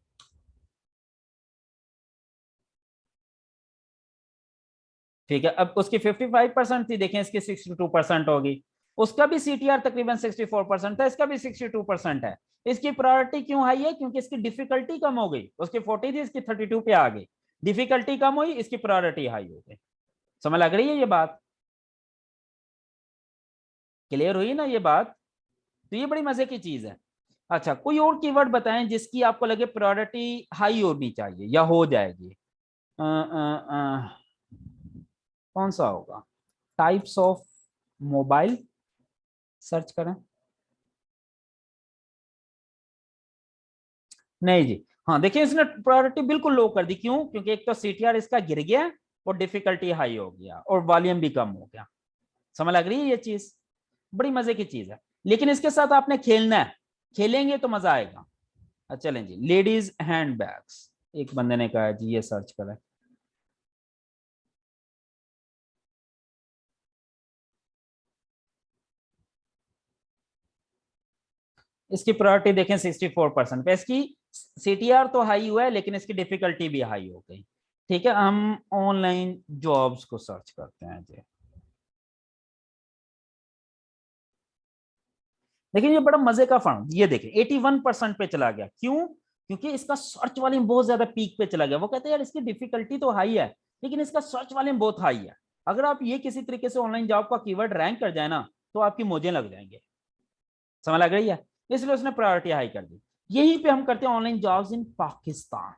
ठीक है, अब उसकी 55% थी, देखें इसकी 62% होगी। उसका भी सीटीआर तकरीबन 64% था, इसका भी 62% है। इसकी प्रायोरिटी क्यों हाई है, क्योंकि इसकी डिफिकल्टी कम हो गई, उसकी 40 थी इसकी 32 पे आ गई, डिफिकल्टी कम हुई इसकी प्रायोरिटी हाई हो गई। समझ लग रही है ये बात, क्लियर हुई ना ये बात? तो ये बड़ी मजे की चीज है। अच्छा, कोई और कीवर्ड बताएं जिसकी आपको लगे प्रायोरिटी हाई होनी चाहिए या हो जाएगी। कौन सा होगा, टाइप्स ऑफ मोबाइल सर्च करें। नहीं जी, हाँ देखिए इसने प्रायोरिटी बिल्कुल लो कर दी, क्यों, क्योंकि एक तो सीटीआर इसका गिर गया और डिफिकल्टी हाई हो गया और वॉल्यूम भी कम हो गया। समझ लग रही है ये चीज, बड़ी मजे की चीज है। लेकिन इसके साथ आपने खेलना है, खेलेंगे तो मजा आएगा। अच्छा चलें जी, लेडीज हैंड बैग्स। एक बंदे ने कहा जी ये सर्च करें। इसकी प्रायोरिटी देखें 64% पे, इसकी सीटीआर तो हाई हुआ है लेकिन इसकी डिफिकल्टी भी हाई हो गई। ठीक है, हम ऑनलाइन जॉब्स को सर्च करते हैं जी। देखिए ये बड़ा मजे का फंड, ये देखिए 81% पे चला गया। क्यों? क्योंकि इसका सर्च वॉल्यूम बहुत ज्यादा पीक पे चला गया। वो कहते हैं यार इसकी डिफिकल्टी तो हाई है लेकिन इसका सर्च वॉल्यूम बहुत हाई है। अगर आप ये किसी तरीके से ऑनलाइन जॉब का कीवर्ड रैंक कर जाए ना तो आपकी मौजें लग जाएंगे। समझ लग रही है? इसलिए उसने प्रायोरिटी हाई कर दी। यहीं पे हम करते हैं ऑनलाइन जॉब्स इन पाकिस्तान।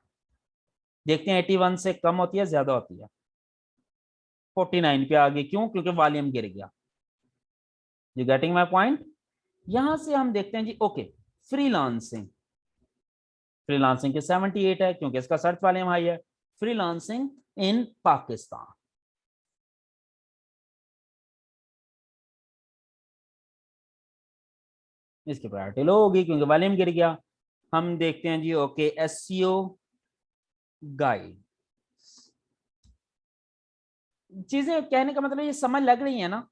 देखते हैं 81 से कम होती है ज्यादा होती है? 49 पे आ गई। क्यों? क्योंकि वॉल्यूम गिर गया। You getting my point? यहां से हम देखते हैं जी, ओके फ्रीलांसिंग। फ्रीलांसिंग के 78 है क्योंकि इसका सर्च वॉल्यूम हाई है। फ्रीलांसिंग इन पाकिस्तान, इसकी प्रायोरिटी लो होगी क्योंकि वॉल्यूम गिर गया। हम देखते हैं जी, ओके एसईओ गाइड। चीजें कहने का मतलब ये समझ लग रही है ना?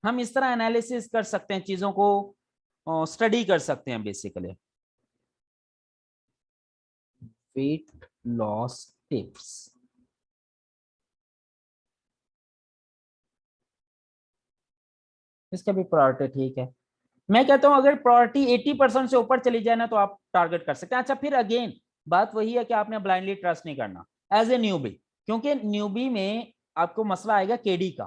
हम इस तरह एनालिसिस कर सकते हैं, चीजों को स्टडी कर सकते हैं बेसिकली। वेट लॉस टिप्स, इसका भी प्रायोरिटी ठीक है। मैं कहता हूं अगर प्रायोरिटी 80% से ऊपर चली जाए ना तो आप टारगेट कर सकते हैं। अच्छा फिर अगेन बात वही है कि आपने ब्लाइंडली ट्रस्ट नहीं करना एज ए न्यूबी, क्योंकि न्यूबी में आपको मसला आएगा केडी का।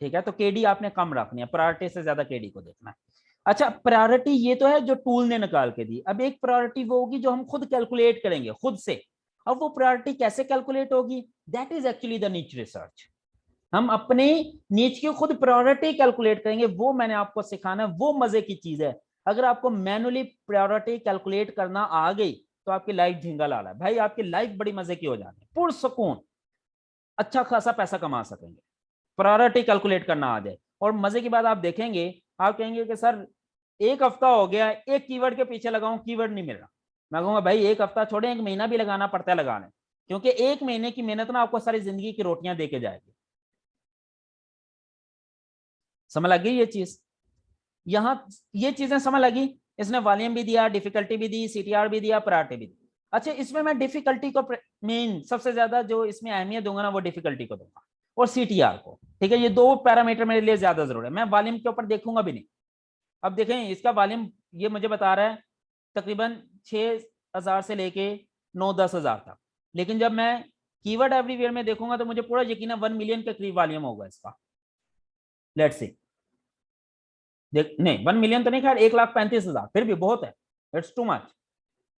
ठीक है, तो केडी आपने कम रखनी है, प्रायोरिटी से ज्यादा केडी को देखना है। अच्छा प्रायोरिटी ये तो है जो टूल ने निकाल के दी। अब एक प्रायोरिटी वो होगी जो हम खुद कैलकुलेट करेंगे खुद से। अब वो प्रायोरिटी कैसे कैलकुलेट होगी? दैट इज एक्चुअली द नीच रिसर्च। हम अपने नीच की खुद प्रायोरिटी कैलकुलेट करेंगे, वो मैंने आपको सिखाना है, वो मजे की चीज है। अगर आपको मैनुअली प्रायोरिटी कैलकुलेट करना आ गई तो आपकी लाइफ झिंगा लाला है भाई, आपकी लाइफ बड़ी मजे की हो जानी है, पुरसुकून अच्छा खासा पैसा कमा सकेंगे। प्रायोरिटी कैलकुलेट करना आ जाए। और मजे की बात आप देखेंगे, आप कहेंगे कि सर एक हफ्ता हो गया एक कीवर्ड के पीछे लगाऊं कीवर्ड नहीं मिल रहा। मैं कहूंगा भाई एक हफ्ता छोड़े, एक महीना भी लगाना पड़ता है लगाने, क्योंकि एक महीने की मेहनत ना आपको सारी जिंदगी की रोटियां दे के जाएगी। समझ लग गई ये चीज? यहां ये चीजें समझ लगी। इसने वॉल्यूम भी दिया, डिफिकल्टी भी दी, सीटीआर भी दिया, प्रायोरिटी भी दी। अच्छा इसमें मैं डिफिकल्टी को मेन सबसे ज्यादा जो इसमें अहमियत दूंगा ना वो डिफिकल्टी को दूंगा और सीटीआर को। ठीक है, ये दो पैरामीटर मेरे लिए ज्यादा जरूरी है। मैं वॉल्यूम के ऊपर देखूंगा भी नहीं। अब देखें इसका वॉल्यूम ये मुझे बता रहा है तकरीबन 6,000 से लेके 9-10 हज़ार तक, लेकिन जब मैं कीवर्ड एवरीवेयर में देखूंगा तो मुझे पूरा यकीन है 1 मिलियन के करीब वॉल्यूम होगा इसका। Let's see. देख नहीं 1 मिलियन तो नहीं, खैर 1,35,000 फिर भी बहुत है, इट्स टू मच।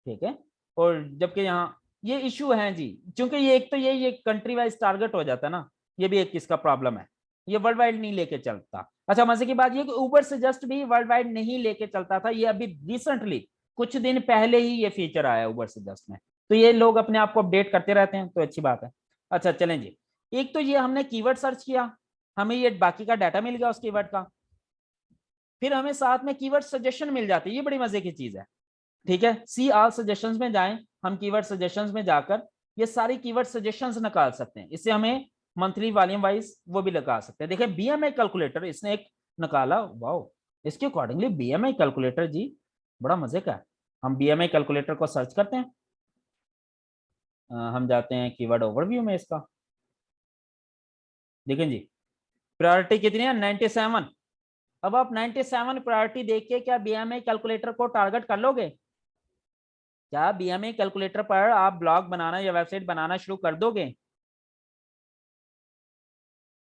ठीक है, और जबकि यहाँ ये इशू है जी, क्योंकि ये एक तो ये कंट्री वाइज टारगेट हो जाता है ना, ये भी एक किसका प्रॉब्लम है, ये वर्ल्ड वाइड नहीं लेके चलता। अच्छा मजे की बात ये कि ऊबर से जस्ट भी वर्ल्ड वाइड नहीं लेके चलता था, ये अभी रिसेंटली कुछ दिन पहले ही ये फीचर आया ऊबर से जस्ट में। तो ये लोग अपने आप को अपडेट करते रहते हैं तो अच्छी बात है। अच्छा चलें जी, एक तो ये हमने कीवर्ड सर्च किया, हमें ये बाकी का डाटा मिल गया उस कीवर्ड का, फिर हमें साथ में कीवर्ड सजेशन मिल जाती है, ये बड़ी मजे की चीज है। ठीक है, सी आल सजेशंस में जाएं, हम कीवर्ड सजेशंस में जाकर ये सारी कीवर्ड सजेशंस निकाल सकते हैं। इससे हमें मंथली वॉल्यूम वाइज वो भी लगा सकते हैं। देखिए बीएमआई कैलकुलेटर इसने एक निकाला, वाओ। इसके अकॉर्डिंगली बीएमआई कैलकुलेटर जी बड़ा मजे का है। हम बीएमआई कैलकुलेटर को सर्च करते हैं। हम जाते हैं कीवर्ड ओवरव्यू में इसका। देखें जी प्रायोरिटी कितनी है? 97। अब आप 97 प्रायोरिटी देख के क्या बीएमआई कैलकुलेटर को टारगेट कर लोगे? क्या बीएमआई कैलकुलेटर पर आप ब्लॉग बनाना या वेबसाइट बनाना शुरू कर दोगे?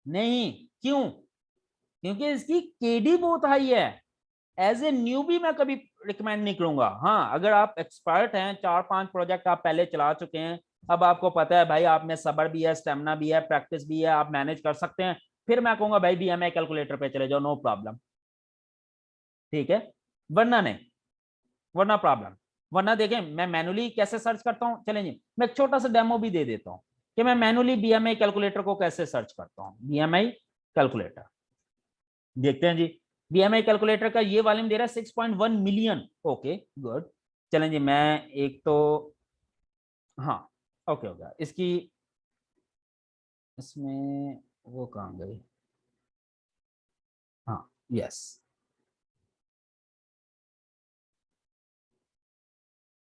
नहीं। क्यों? क्योंकि इसकी केडी बहुत हाई है। एज ए न्यूबी मैं कभी रिकमेंड नहीं करूंगा। हाँ अगर आप एक्सपर्ट हैं, 4-5 प्रोजेक्ट आप पहले चला चुके हैं, अब आपको पता है भाई आप में सब्र भी है, स्टेमिना भी है, प्रैक्टिस भी है, आप मैनेज कर सकते हैं, फिर मैं कहूंगा भाई बीएमआई कैलकुलेटर पे चले जाओ, नो प्रॉब्लम। ठीक है, वरना नहीं, वरना प्रॉब्लम। वरना देखें मैं मैनुअली कैसे सर्च करता हूं, चलें जी मैं एक छोटा सा डेमो भी दे देता हूं कि मैं मैनुअली बीएमआई कैलकुलेटर को कैसे सर्च करता हूं। बीएमआई कैलकुलेटर देखते हैं जी। बीएमआई कैलकुलेटर का ये वॉल्यूम दे रहा है 6.1 मिलियन। Okay good. चलें जी मैं एक तो हाँ ओके हो गया। इसकी इसमें वो कहाँ गई, हाँ यस,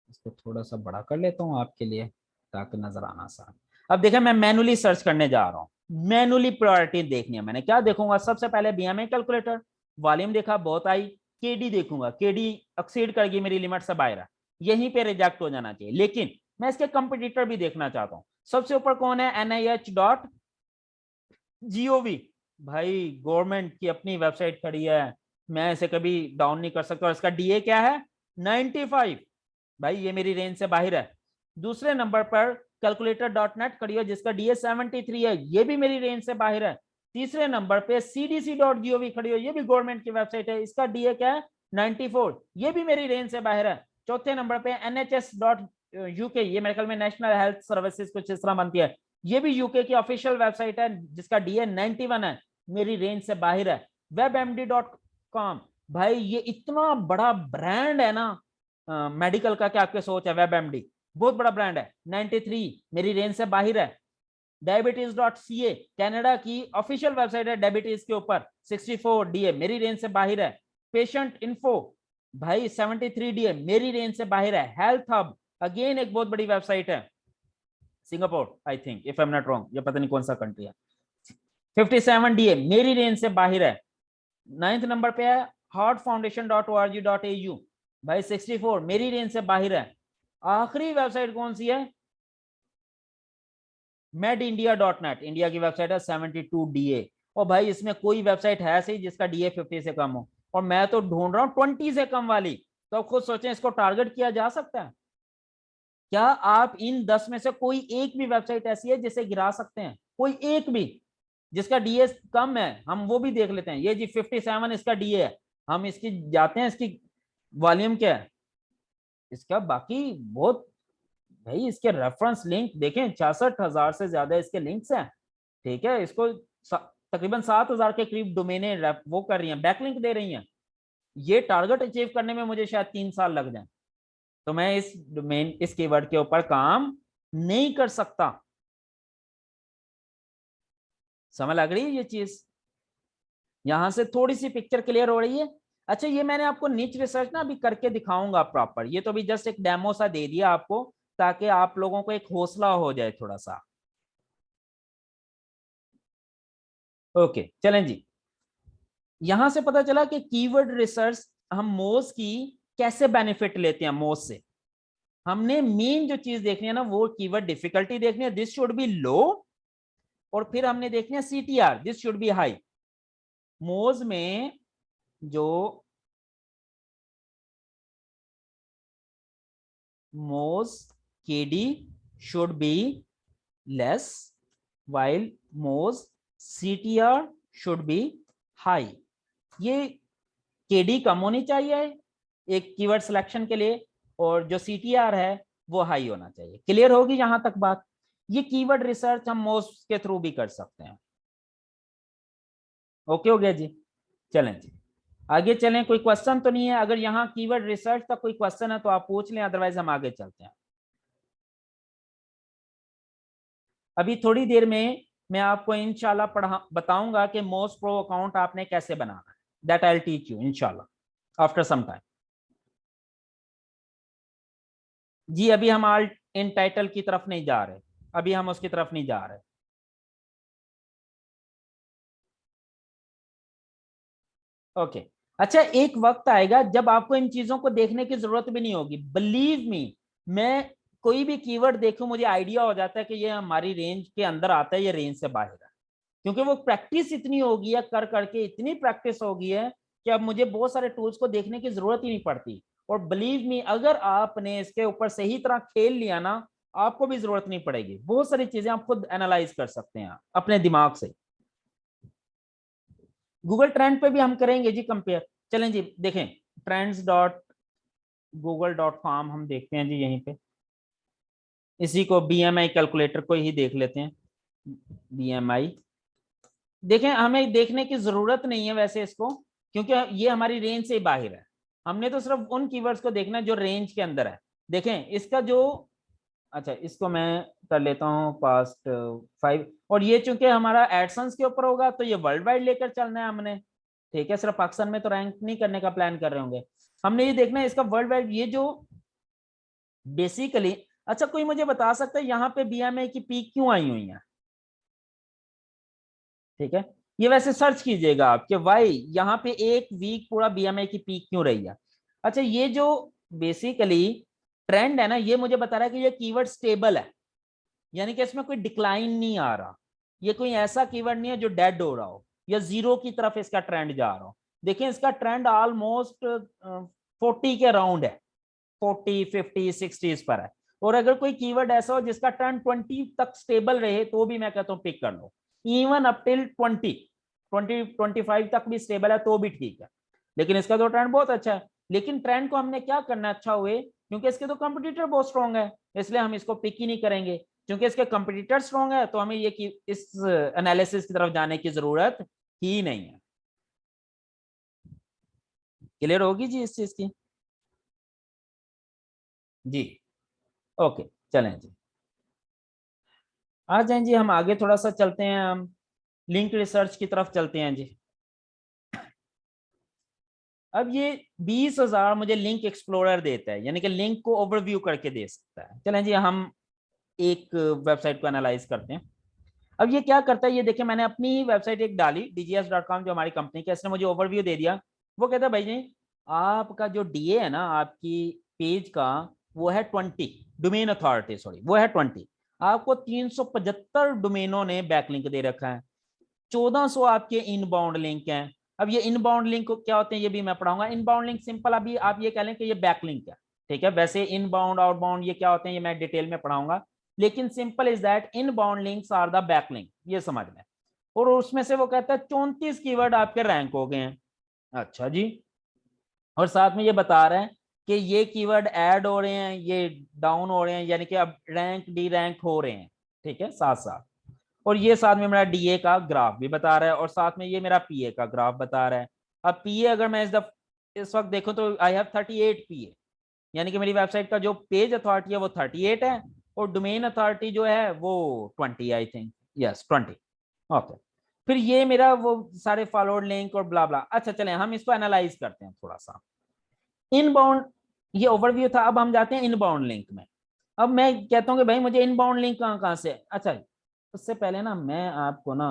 इसको थोड़ा सा बड़ा कर लेता हूँ आपके लिए ताकि नजर आना आसान। अब देखिए मैं मैनुअली सर्च करने जा रहा हूँ, मैनुअली प्रायोरिटी देखनी है। मैंने क्या देखूंगा, सबसे पहले बीएमआई कैलकुलेटर, वॉल्यूम देखा बहुत आई, केडी देखूंगा, केडी एक्सीड करगी मेरी लिमिट से बाहर है, यहीं पे रिजेक्ट हो जाना चाहिए। लेकिन मैं इसके कंपटीटर भी देखना चाहता हूँ। सबसे ऊपर कौन है, NIH.gov, भाई गवर्नमेंट की अपनी वेबसाइट खड़ी है, मैं इसे कभी डाउन नहीं कर सकता। और इसका डीए क्या है, 95, भाई ये मेरी रेंज से बाहर है। दूसरे नंबर पर कैलकुलेटर डॉट नेट खड़ी है जिसका डीए 73 है, ये भी मेरी रेंज से बाहर है। तीसरे नंबर पे CDC.gov खड़ी है, ये भी गवर्नमेंट की वेबसाइट है, इसका डीए क्या है, 94, ये भी मेरी रेंज से बाहर है। चौथे नंबर पे NHS.UK, ये मेरे ख्याल में नेशनल हेल्थ सर्विसेज कुछ इस तरह बनती है, ये भी यूके की ऑफिशियल वेबसाइट है जिसका डीए 91 है, मेरी रेंज से बाहर है। WebMD.com, भाई ये इतना बड़ा ब्रांड है ना मेडिकल का, क्या आपके सोच है, WebMD बहुत बड़ा ब्रांड है, 93 मेरी रेंज से बाहर है। Diabetes.ca, कनाडा की ऑफिशियल वेबसाइट है डायबिटीज के ऊपर, 64 डीए मेरी रेंज से बाहर है। पेशेंट इन्फो, भाई 73 डीए मेरी रेंज से बाहर है। हेल्थ हब, अगेन एक बहुत बड़ी वेबसाइट है, Singapore I think, if I am not wrong, ये पता नहीं कौन सा कंट्री है, 57 डीए मेरी रेंज से बाहर है। 9th नंबर पे है heartfoundation.org.au, भाई 64 मेरी रेंज से बाहर है। आखिरी वेबसाइट कौन सी है, medindia.net, इंडिया की वेबसाइट है, 72 डीए। और भाई इसमें कोई वेबसाइट है सही जिसका डीए 50 से कम हो, और मैं तो ढूंढ रहा हूँ 20 से कम वाली। तो आप खुद सोचें इसको टारगेट किया जा सकता है क्या? आप इन 10 में से कोई एक भी वेबसाइट ऐसी है जिसे गिरा सकते हैं, कोई एक भी जिसका डीए कम है? हम वो भी देख लेते हैं, ये जी 57 इसका डीए है, हम इसकी जाते हैं, इसकी वॉल्यूम क्या है इसका, बाकी बहुत, भाई इसके रेफरेंस लिंक देखें, 66,000 से ज्यादा इसके लिंक्स हैं, ठीक है। इसको तकरीबन 7,000 के करीब डोमेने वो कर रही हैं, बैकलिंक दे रही हैं। ये टारगेट अचीव करने में मुझे शायद 3 साल लग जाए, तो मैं इस डोमेन, इस कीवर्ड के ऊपर काम नहीं कर सकता। समझ लग रही है ये चीज, यहां से थोड़ी सी पिक्चर क्लियर हो रही है। अच्छा ये मैंने आपको निच रिसर्च ना अभी करके दिखाऊंगा प्रॉपर, ये तो अभी जस्ट एक डेमो सा दे दिया आपको ताकि आप लोगों को एक हौसला हो जाए थोड़ा सा। ओके चलें जी, यहां से पता चला कि कीवर्ड रिसर्च हम मोज की कैसे बेनिफिट लेते हैं। मोज से हमने मेन जो चीज देखनी है ना, वो कीवर्ड डिफिकल्टी देखनी है, दिस शुड बी लो, और फिर हमने देखनी है CTR, this should be high. मोज में जो मोज KD should be less while मोज CTR शुड बी हाई। ये KD कम होनी चाहिए एक कीवर्ड सिलेक्शन के लिए, और जो CTR है वो हाई होना चाहिए। क्लियर होगी यहां तक बात? ये कीवर्ड रिसर्च हम मोज के थ्रू भी कर सकते हैं। ओके हो गया जी, चलें जी आगे चलें। कोई क्वेश्चन तो नहीं है? अगर यहाँ कीवर्ड रिसर्च का कोई क्वेश्चन है तो आप पूछ लें, अदरवाइज हम आगे चलते हैं। अभी थोड़ी देर में मैं आपको इंशाल्लाह बताऊंगा कि मोस्ट प्रो अकाउंट आपने कैसे बनाना है, that I will teach you इंशाल्लाह आफ्टर सम टाइम। जी अभी हम आल्ट इन टाइटल की तरफ नहीं जा रहे, अभी हम उसकी तरफ नहीं जा रहे। ओके अच्छा, एक वक्त आएगा जब आपको इन चीजों को देखने की जरूरत भी नहीं होगी, बिलीव मी। मैं कोई भी कीवर्ड देखूं मुझे आइडिया हो जाता है कि ये हमारी रेंज के अंदर आता है, ये रेंज से बाहर है, क्योंकि वो प्रैक्टिस इतनी हो गई है, कर करके इतनी प्रैक्टिस हो गई है कि अब मुझे बहुत सारे टूल्स को देखने की जरूरत ही नहीं पड़ती। और बिलीव मी, अगर आपने इसके ऊपर सही तरह खेल लिया ना, आपको भी जरूरत नहीं पड़ेगी, बहुत सारी चीजें आप खुद एनालाइज कर सकते हैं अपने दिमाग से। गूगल ट्रेंड पे भी हम करेंगे जी कंपेयर। चलें जी देखें, trends.google.com हम देखते हैं जी, यहीं पे इसी को BMI कैलकुलेटर को ही देख लेते हैं। BMI देखें, हमें देखने की जरूरत नहीं है वैसे इसको, क्योंकि ये हमारी रेंज से बाहर है। हमने तो सिर्फ उन कीवर्ड्स को देखना है जो रेंज के अंदर है। देखें इसका जो अच्छा इसको मैं कर लेता हूँ पास्ट 5, और ये चूंकि हमारा एडसन्स के ऊपर होगा तो ये वर्ल्ड वाइड लेकर चलना है हमने, ठीक है, सिर्फ पाकिस्तान में तो रैंक नहीं करने का प्लान कर रहे होंगे हमने, ये देखना है इसका वर्ल्ड वाइड, ये जो बेसिकली। अच्छा कोई मुझे बता सकता है यहाँ पे बीएमआई की पीक क्यों आई हुई है? ठीक है, ये वैसे सर्च कीजिएगा आप कि वाई यहाँ पे एक वीक पूरा बीएमआई की पीक क्यों रही है। अच्छा ये जो बेसिकली ट्रेंड है ना, ये मुझे बता रहा है कि ये कीवर्ड स्टेबल है, यानी कि इसमें कोई डिक्लाइन नहीं आ रहा, ये कोई ऐसा कीवर्ड नहीं है जो डेड हो रहा हो या जीरो की तरफ इसका ट्रेंड जा रहा हो। देखिए इसका ट्रेंड ऑलमोस्ट 40 के अराउंड है, 40 50 60 पर है, और अगर कोई कीवर्ड ऐसा हो जिसका ट्रेंड 20 तक स्टेबल रहे तो भी मैं कहता हूँ पिक कर लो, इवन अप टिल 25 तक भी स्टेबल है तो भी ठीक है, लेकिन इसका तो ट्रेंड बहुत अच्छा है। लेकिन ट्रेंड को हमने क्या करना अच्छा हुए, क्योंकि इसके तो कंपटीटर बहुत स्ट्रॉन्ग है, इसलिए हम इसको पिक ही नहीं करेंगे, क्योंकि इसके कंपटीटर स्ट्रॉन्ग है तो हमें ये कि इस एनालिसिस की तरफ जाने की जरूरत ही नहीं है। क्लियर होगी जी इस चीज की? जी ओके, चलें जी, आ जाएं जी, हम आगे थोड़ा सा चलते हैं, हम लिंक रिसर्च की तरफ चलते हैं जी। अब ये 20,000 मुझे लिंक एक्सप्लोरर देता है, यानी कि लिंक को ओवरव्यू करके दे सकता है। चलें जी हम एक वेबसाइट को एनालाइज करते हैं। अब ये क्या करता है, ये देखिए मैंने अपनी वेबसाइट एक डाली dgs.com जो हमारी कंपनी की, इसने मुझे ओवरव्यू दे दिया। वो कहता है भाई जी आपका जो डीए है ना आपकी पेज का, वो है 20, डोमेन अथॉरिटी सॉरी वो है 20, आपको 375 डोमेनों ने बैकलिंक दे रखा है, 1400 आपके इनबाउंड लिंक हैं। अब ये इनबाउंड लिंक क्या होते हैं ये भी मैं पढ़ाऊंगा। इनबाउंड लिंक सिंपल अभी आप ये कह लें कि ये बैकलिंक है, ठीक है, वैसे इनबाउंड आउटबाउंड ये क्या होते हैं ये मैं डिटेल में पढ़ाऊंगा, लेकिन simple is that inbound links are the backlink, ये समझ लें। और उसमें से वो कहता है 34 कीवर्ड आपके रैंक हो गए हैं। अच्छा जी, और साथ में ये बता रहे हैं कि ये कीवर्ड ऐड हो रहे हैं, ये डाउन हो रहे हैं, यानी कि अब रैंक डी रैंक हो रहे हैं, ठीक है, साथ साथ। और ये साथ में मेरा डीए का ग्राफ भी बता रहा है, और साथ में ये मेरा पीए का ग्राफ बता रहा है। अब पीए अगर मैं इस वक्त देखूं तो आई हैव 38 पीए, यानी कि मेरी वेबसाइट का जो पेज अथॉरिटी है वो 38 है, और डोमेन अथॉरिटी जो है वो 20 आई थिंक, यस 20। ओके, फिर ये मेरा वो सारे फॉलोड लिंक और ब्ला ब्ला। अच्छा चलें हम इसको एनालाइज करते हैं थोड़ा सा। इनबाउंड ये ओवरव्यू था, अब हम जाते हैं इनबाउंड लिंक में। अब मैं कहता हूँ कि भाई मुझे इनबाउंड लिंक कहाँ कहाँ से, अच्छा उससे पहले ना मैं आपको ना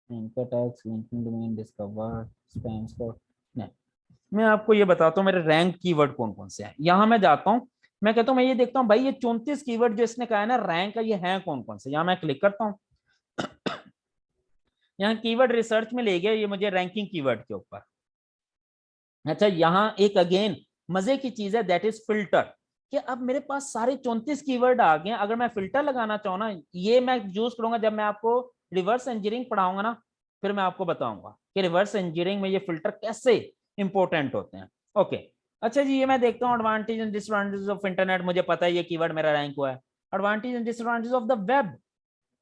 anchor tags linking domain discover spam spot नहीं, मैं आपको ये बताता हूँ मेरे रैंक कीवर्ड कौन कौन से हैं। यहाँ मैं जाता हूँ, मैं कहता हूँ मैं ये देखता हूँ भाई ये 34 कीवर्ड जो इसने कहा है ना रैंक है, ये हैं कौन कौन से। यहाँ मैं क्लिक करता हूँ, यहाँ कीवर्ड रिसर्च में ले गया ये मुझे रैंकिंग कीवर्ड के ऊपर। अच्छा यहाँ एक अगेन मजे की चीज है दैट इज फिल्टर, कि अब मेरे पास सारे 34 कीवर्ड आ गए। अगर मैं फिल्टर लगाना चाहूँ ना, ये मैं यूज करूंगा जब मैं आपको रिवर्स इंजीनियरिंग पढ़ाऊंगा ना, फिर मैं आपको बताऊंगा कि रिवर्स इंजीनियरिंग में ये फिल्टर कैसे इंपॉर्टेंट होते हैं। ओके, अच्छा जी ये मैं देखता हूँ advantage and disadvantage of internet, मुझे पता है ये कीवर्ड मेरा रैंक हुआ है। Advantage and disadvantage of the web,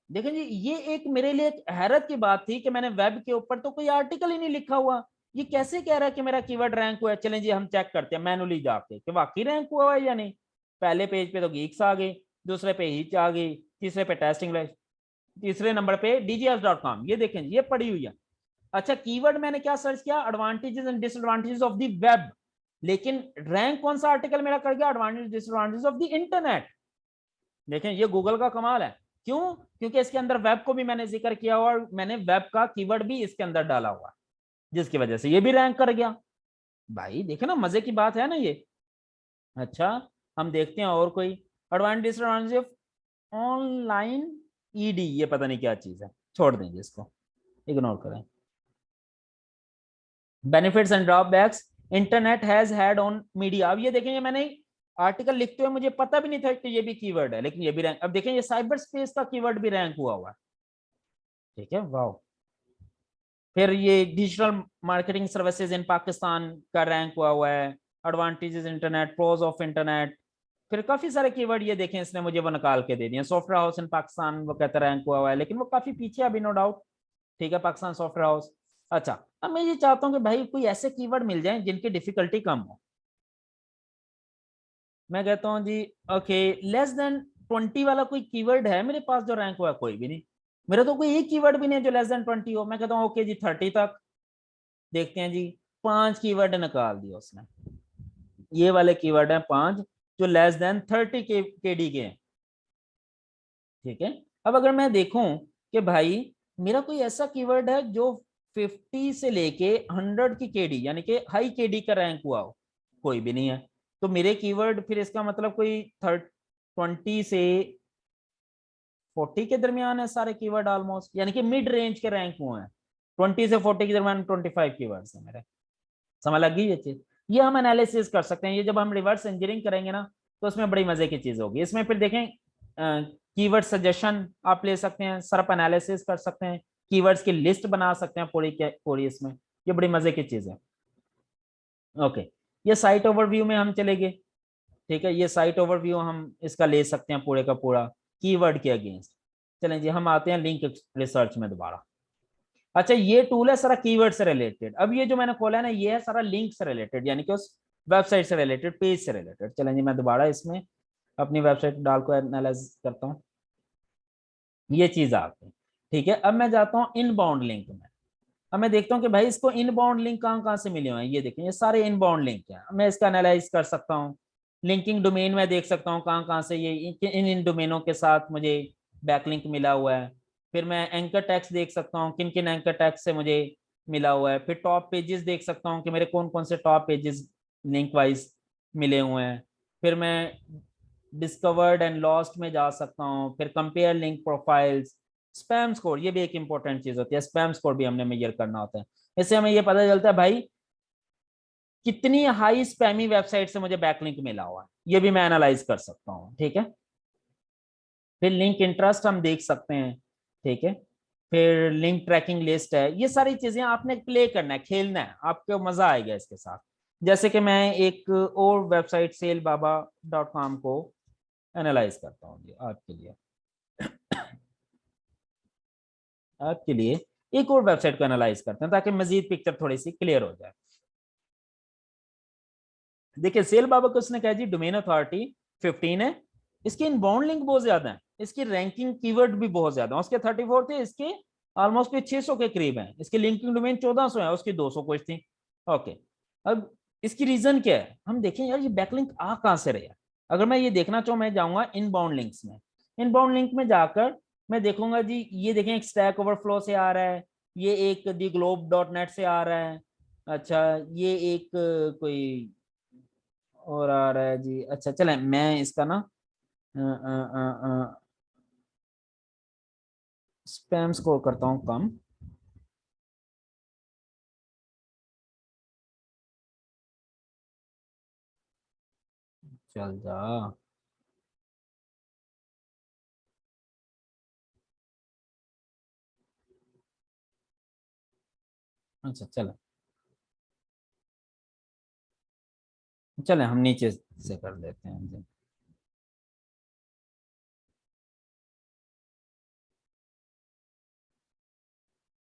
देखें जी ये एक मेरे लिए एक हैरत की बात थी कि मैंने वेब के ऊपर तो कोई आर्टिकल ही नहीं लिखा हुआ, ये कैसे कह रहा है कि मेरा कीवर्ड रैंक हुआ है। चलें जी हम चेक करते हैं मैनुअली जाके कि वाकई रैंक हुआ है या नहीं। पहले पेज पे तो गीक्स आ गई, दूसरे पे हिच आ गई, तीसरे पे टेस्टिंग, तीसरे नंबर पे dgs.com, ये देखें ये पड़ी हुई है। अच्छा कीवर्ड मैंने क्या सर्च किया, advantages and disadvantages of the web, लेकिन रैंक कौन सा आर्टिकल मेरा कर गया, advantage disadvantage of the internet. देखें ये गूगल का कमाल है, क्यों, क्योंकि इसके अंदर वेब को भी मैंने जिक्र किया और मैंने वेब का कीवर्ड भी इसके अंदर डाला हुआ, जिसकी वजह से ये भी रैंक कर गया। भाई देखे ना मजे की बात है ना ये। अच्छा हम देखते हैं और कोई एडवांटेज ऑफ ऑनलाइन ईडी, ये पता नहीं क्या चीज है, छोड़ देंगे इसको, इग्नोर करें। Benefits and drawbacks internet has had on media, अब ये देखेंगे मैंने आर्टिकल लिखते हुए मुझे पता भी नहीं था कि ये भी कीवर्ड है, लेकिन ये भी रैंक। अब देखें ये साइबर स्पेस का कीवर्ड भी रैंक हुआ है, ठीक है, वाह। फिर ये digital marketing services in Pakistan का रैंक हुआ है, advantages internet, pros of internet. फिर काफी सारे कीवर्ड ये देखें इसने मुझे वो निकाल के दे दिए। सॉफ्टवेयर हाउस इन पाकिस्तान वो कहता रैंक हुआ है, लेकिन वो काफी पीछे अभी नो डाउट, ठीक है, पाकिस्तान सॉफ्टवेयर हाउस। अच्छा अब मैं ये चाहता हूँ कि भाई कोई ऐसे कीवर्ड मिल जाए जिनकी डिफिकल्टी कम हो। मैं कहता हूँ जी ओके लेस देन 20 वाला कोई कीवर्ड है मेरे पास जो रैंक हुआ? कोई भी नहीं, मेरा तो कोई एक कीवर्ड भी नहीं है जो लेस देन 20 हो। मैं कहता हूँ ओके जी 30 तक देखते हैं जी। 5 कीवर्ड निकाल दिया उसने, ये वाले कीवर्ड हैं 5 जो लेस देन 30 केडी के हैं। ठीक है, अब अगर मैं देखूं कि भाई मेरा कोई ऐसा कीवर्ड है जो 50 से लेके 100 की केडी यानी कि हाई केडी का रैंक हुआ हो, कोई भी नहीं है। तो मेरे कीवर्ड फिर इसका मतलब कोई 20 से 40 के दरमियान है सारे कीवर्ड ऑलमोस्ट, यानी कि मिड रेंज के रैंक हुए हैं। 20 से 40 के दरमियान 25 कीवर्ड्स है मेरे। समझ लगी ये चीज? ये हम एनालिसिस कर सकते हैं, ये जब हम रिवर्स इंजीनियरिंग करेंगे ना तो उसमें बड़ी मजे की चीज होगी। इसमें फिर देखें कीवर्ड सजेशन आप ले सकते हैं, सर्प एनालिसिस कर सकते हैं, कीवर्ड्स की लिस्ट बना सकते हैं पूरी के पूरी। इसमें ये बड़ी मजे की चीज है। ओके, ये साइट ओवरव्यू में हम चले गए। ठीक है, ये साइट ओवरव्यू हम इसका ले सकते हैं पूरे का पूरा कीवर्ड के अगेंस्ट। चलें जी, हम आते हैं लिंक रिसर्च में दोबारा। अच्छा, ये टूल है सारा कीवर्ड से रिलेटेड। अब ये जो मैंने खोला है ना, ये है सारा लिंक से रिलेटेड, यानी कि उस वेबसाइट से रिलेटेड, पेज से रिलेटेड। चलें जी, मैं दोबारा इसमें अपनी वेबसाइट डाल को एनालाइज करता हूँ। ये चीज आती है। ठीक है, अब मैं जाता हूँ इनबाउंड लिंक में। अब मैं देखता हूँ कि भाई इसको इनबाउंड लिंक कहाँ कहाँ से मिले हुए हैं। ये देखें, ये सारे इनबाउंड लिंक हैं। मैं इसका एनालाइज कर सकता हूँ। लिंकिंग डोमेन में देख सकता हूँ कहाँ कहाँ से ये इन डोमेनों के साथ मुझे बैकलिंक मिला हुआ है। फिर मैं एंकर टैग्स देख सकता हूँ, किन किन एंकर टैग्स से मुझे मिला हुआ है। फिर टॉप पेजेस देख सकता हूँ कि मेरे कौन कौन से टॉप पेजेस लिंक वाइज मिले हुए हैं। फिर मैं डिस्कवर्ड एंड लॉस्ट में जा सकता हूँ। फिर compare link profiles, spam score, ये भी एक इंपॉर्टेंट चीज होती है। स्पैम स्कोर भी हमने मेजर करना होता है। इससे हमें ये पता चलता है भाई कितनी हाई स्पैमी वेबसाइट से मुझे बैकलिंक मिला हुआ है, ये भी मैं एनालाइज कर सकता हूँ। ठीक है, फिर लिंक इंटरेस्ट हम देख सकते हैं। ठीक है, फिर लिंक ट्रैकिंग लिस्ट है। ये सारी चीजें आपने प्ले करना है, खेलना है, आपको मजा आएगा इसके साथ। जैसे कि मैं एक और वेबसाइट सेलबाबा.com को एनालाइज करता हूँ जी आपके लिए एक और वेबसाइट को एनालाइज करते हैं ताकि मजीद पिक्चर थोड़ी सी क्लियर हो जाए। देखिए, सेल बाबा को उसने कहा जी डोमेन अथॉरिटी 15 है, इसके इनबाउंड लिंक बहुत ज्यादा है, इसकी रैंकिंग कीवर्ड भी बहुत ज्यादा है। उसके 34 थे, इसके ऑलमोस्ट कोई 600 के करीब है। इसकी लिंकिंग डोमेन 1400 है, उसकी 200 कुछ थी। ओके, अब इसकी रीजन क्या है? हम देखें यार ये बैकलिंक आ कहां से रहा। अगर मैं ये देखना चाहूँ, मैं जाऊंगा इनबाउंड लिंक्स में। इनबाउंड लिंक में जाकर मैं देखूंगा जी, ये देखें एक स्टैक ओवरफ्लो से आ रहा है, ये एक दी ग्लोब डॉट नेट से आ रहा है। अच्छा, ये एक कोई और आ रहा है जी। अच्छा चलें, मैं इसका ना स्पैम स्कोर करता हूँ कम। चल जा। अच्छा चलें, चलें हम नीचे से कर देते हैं जी।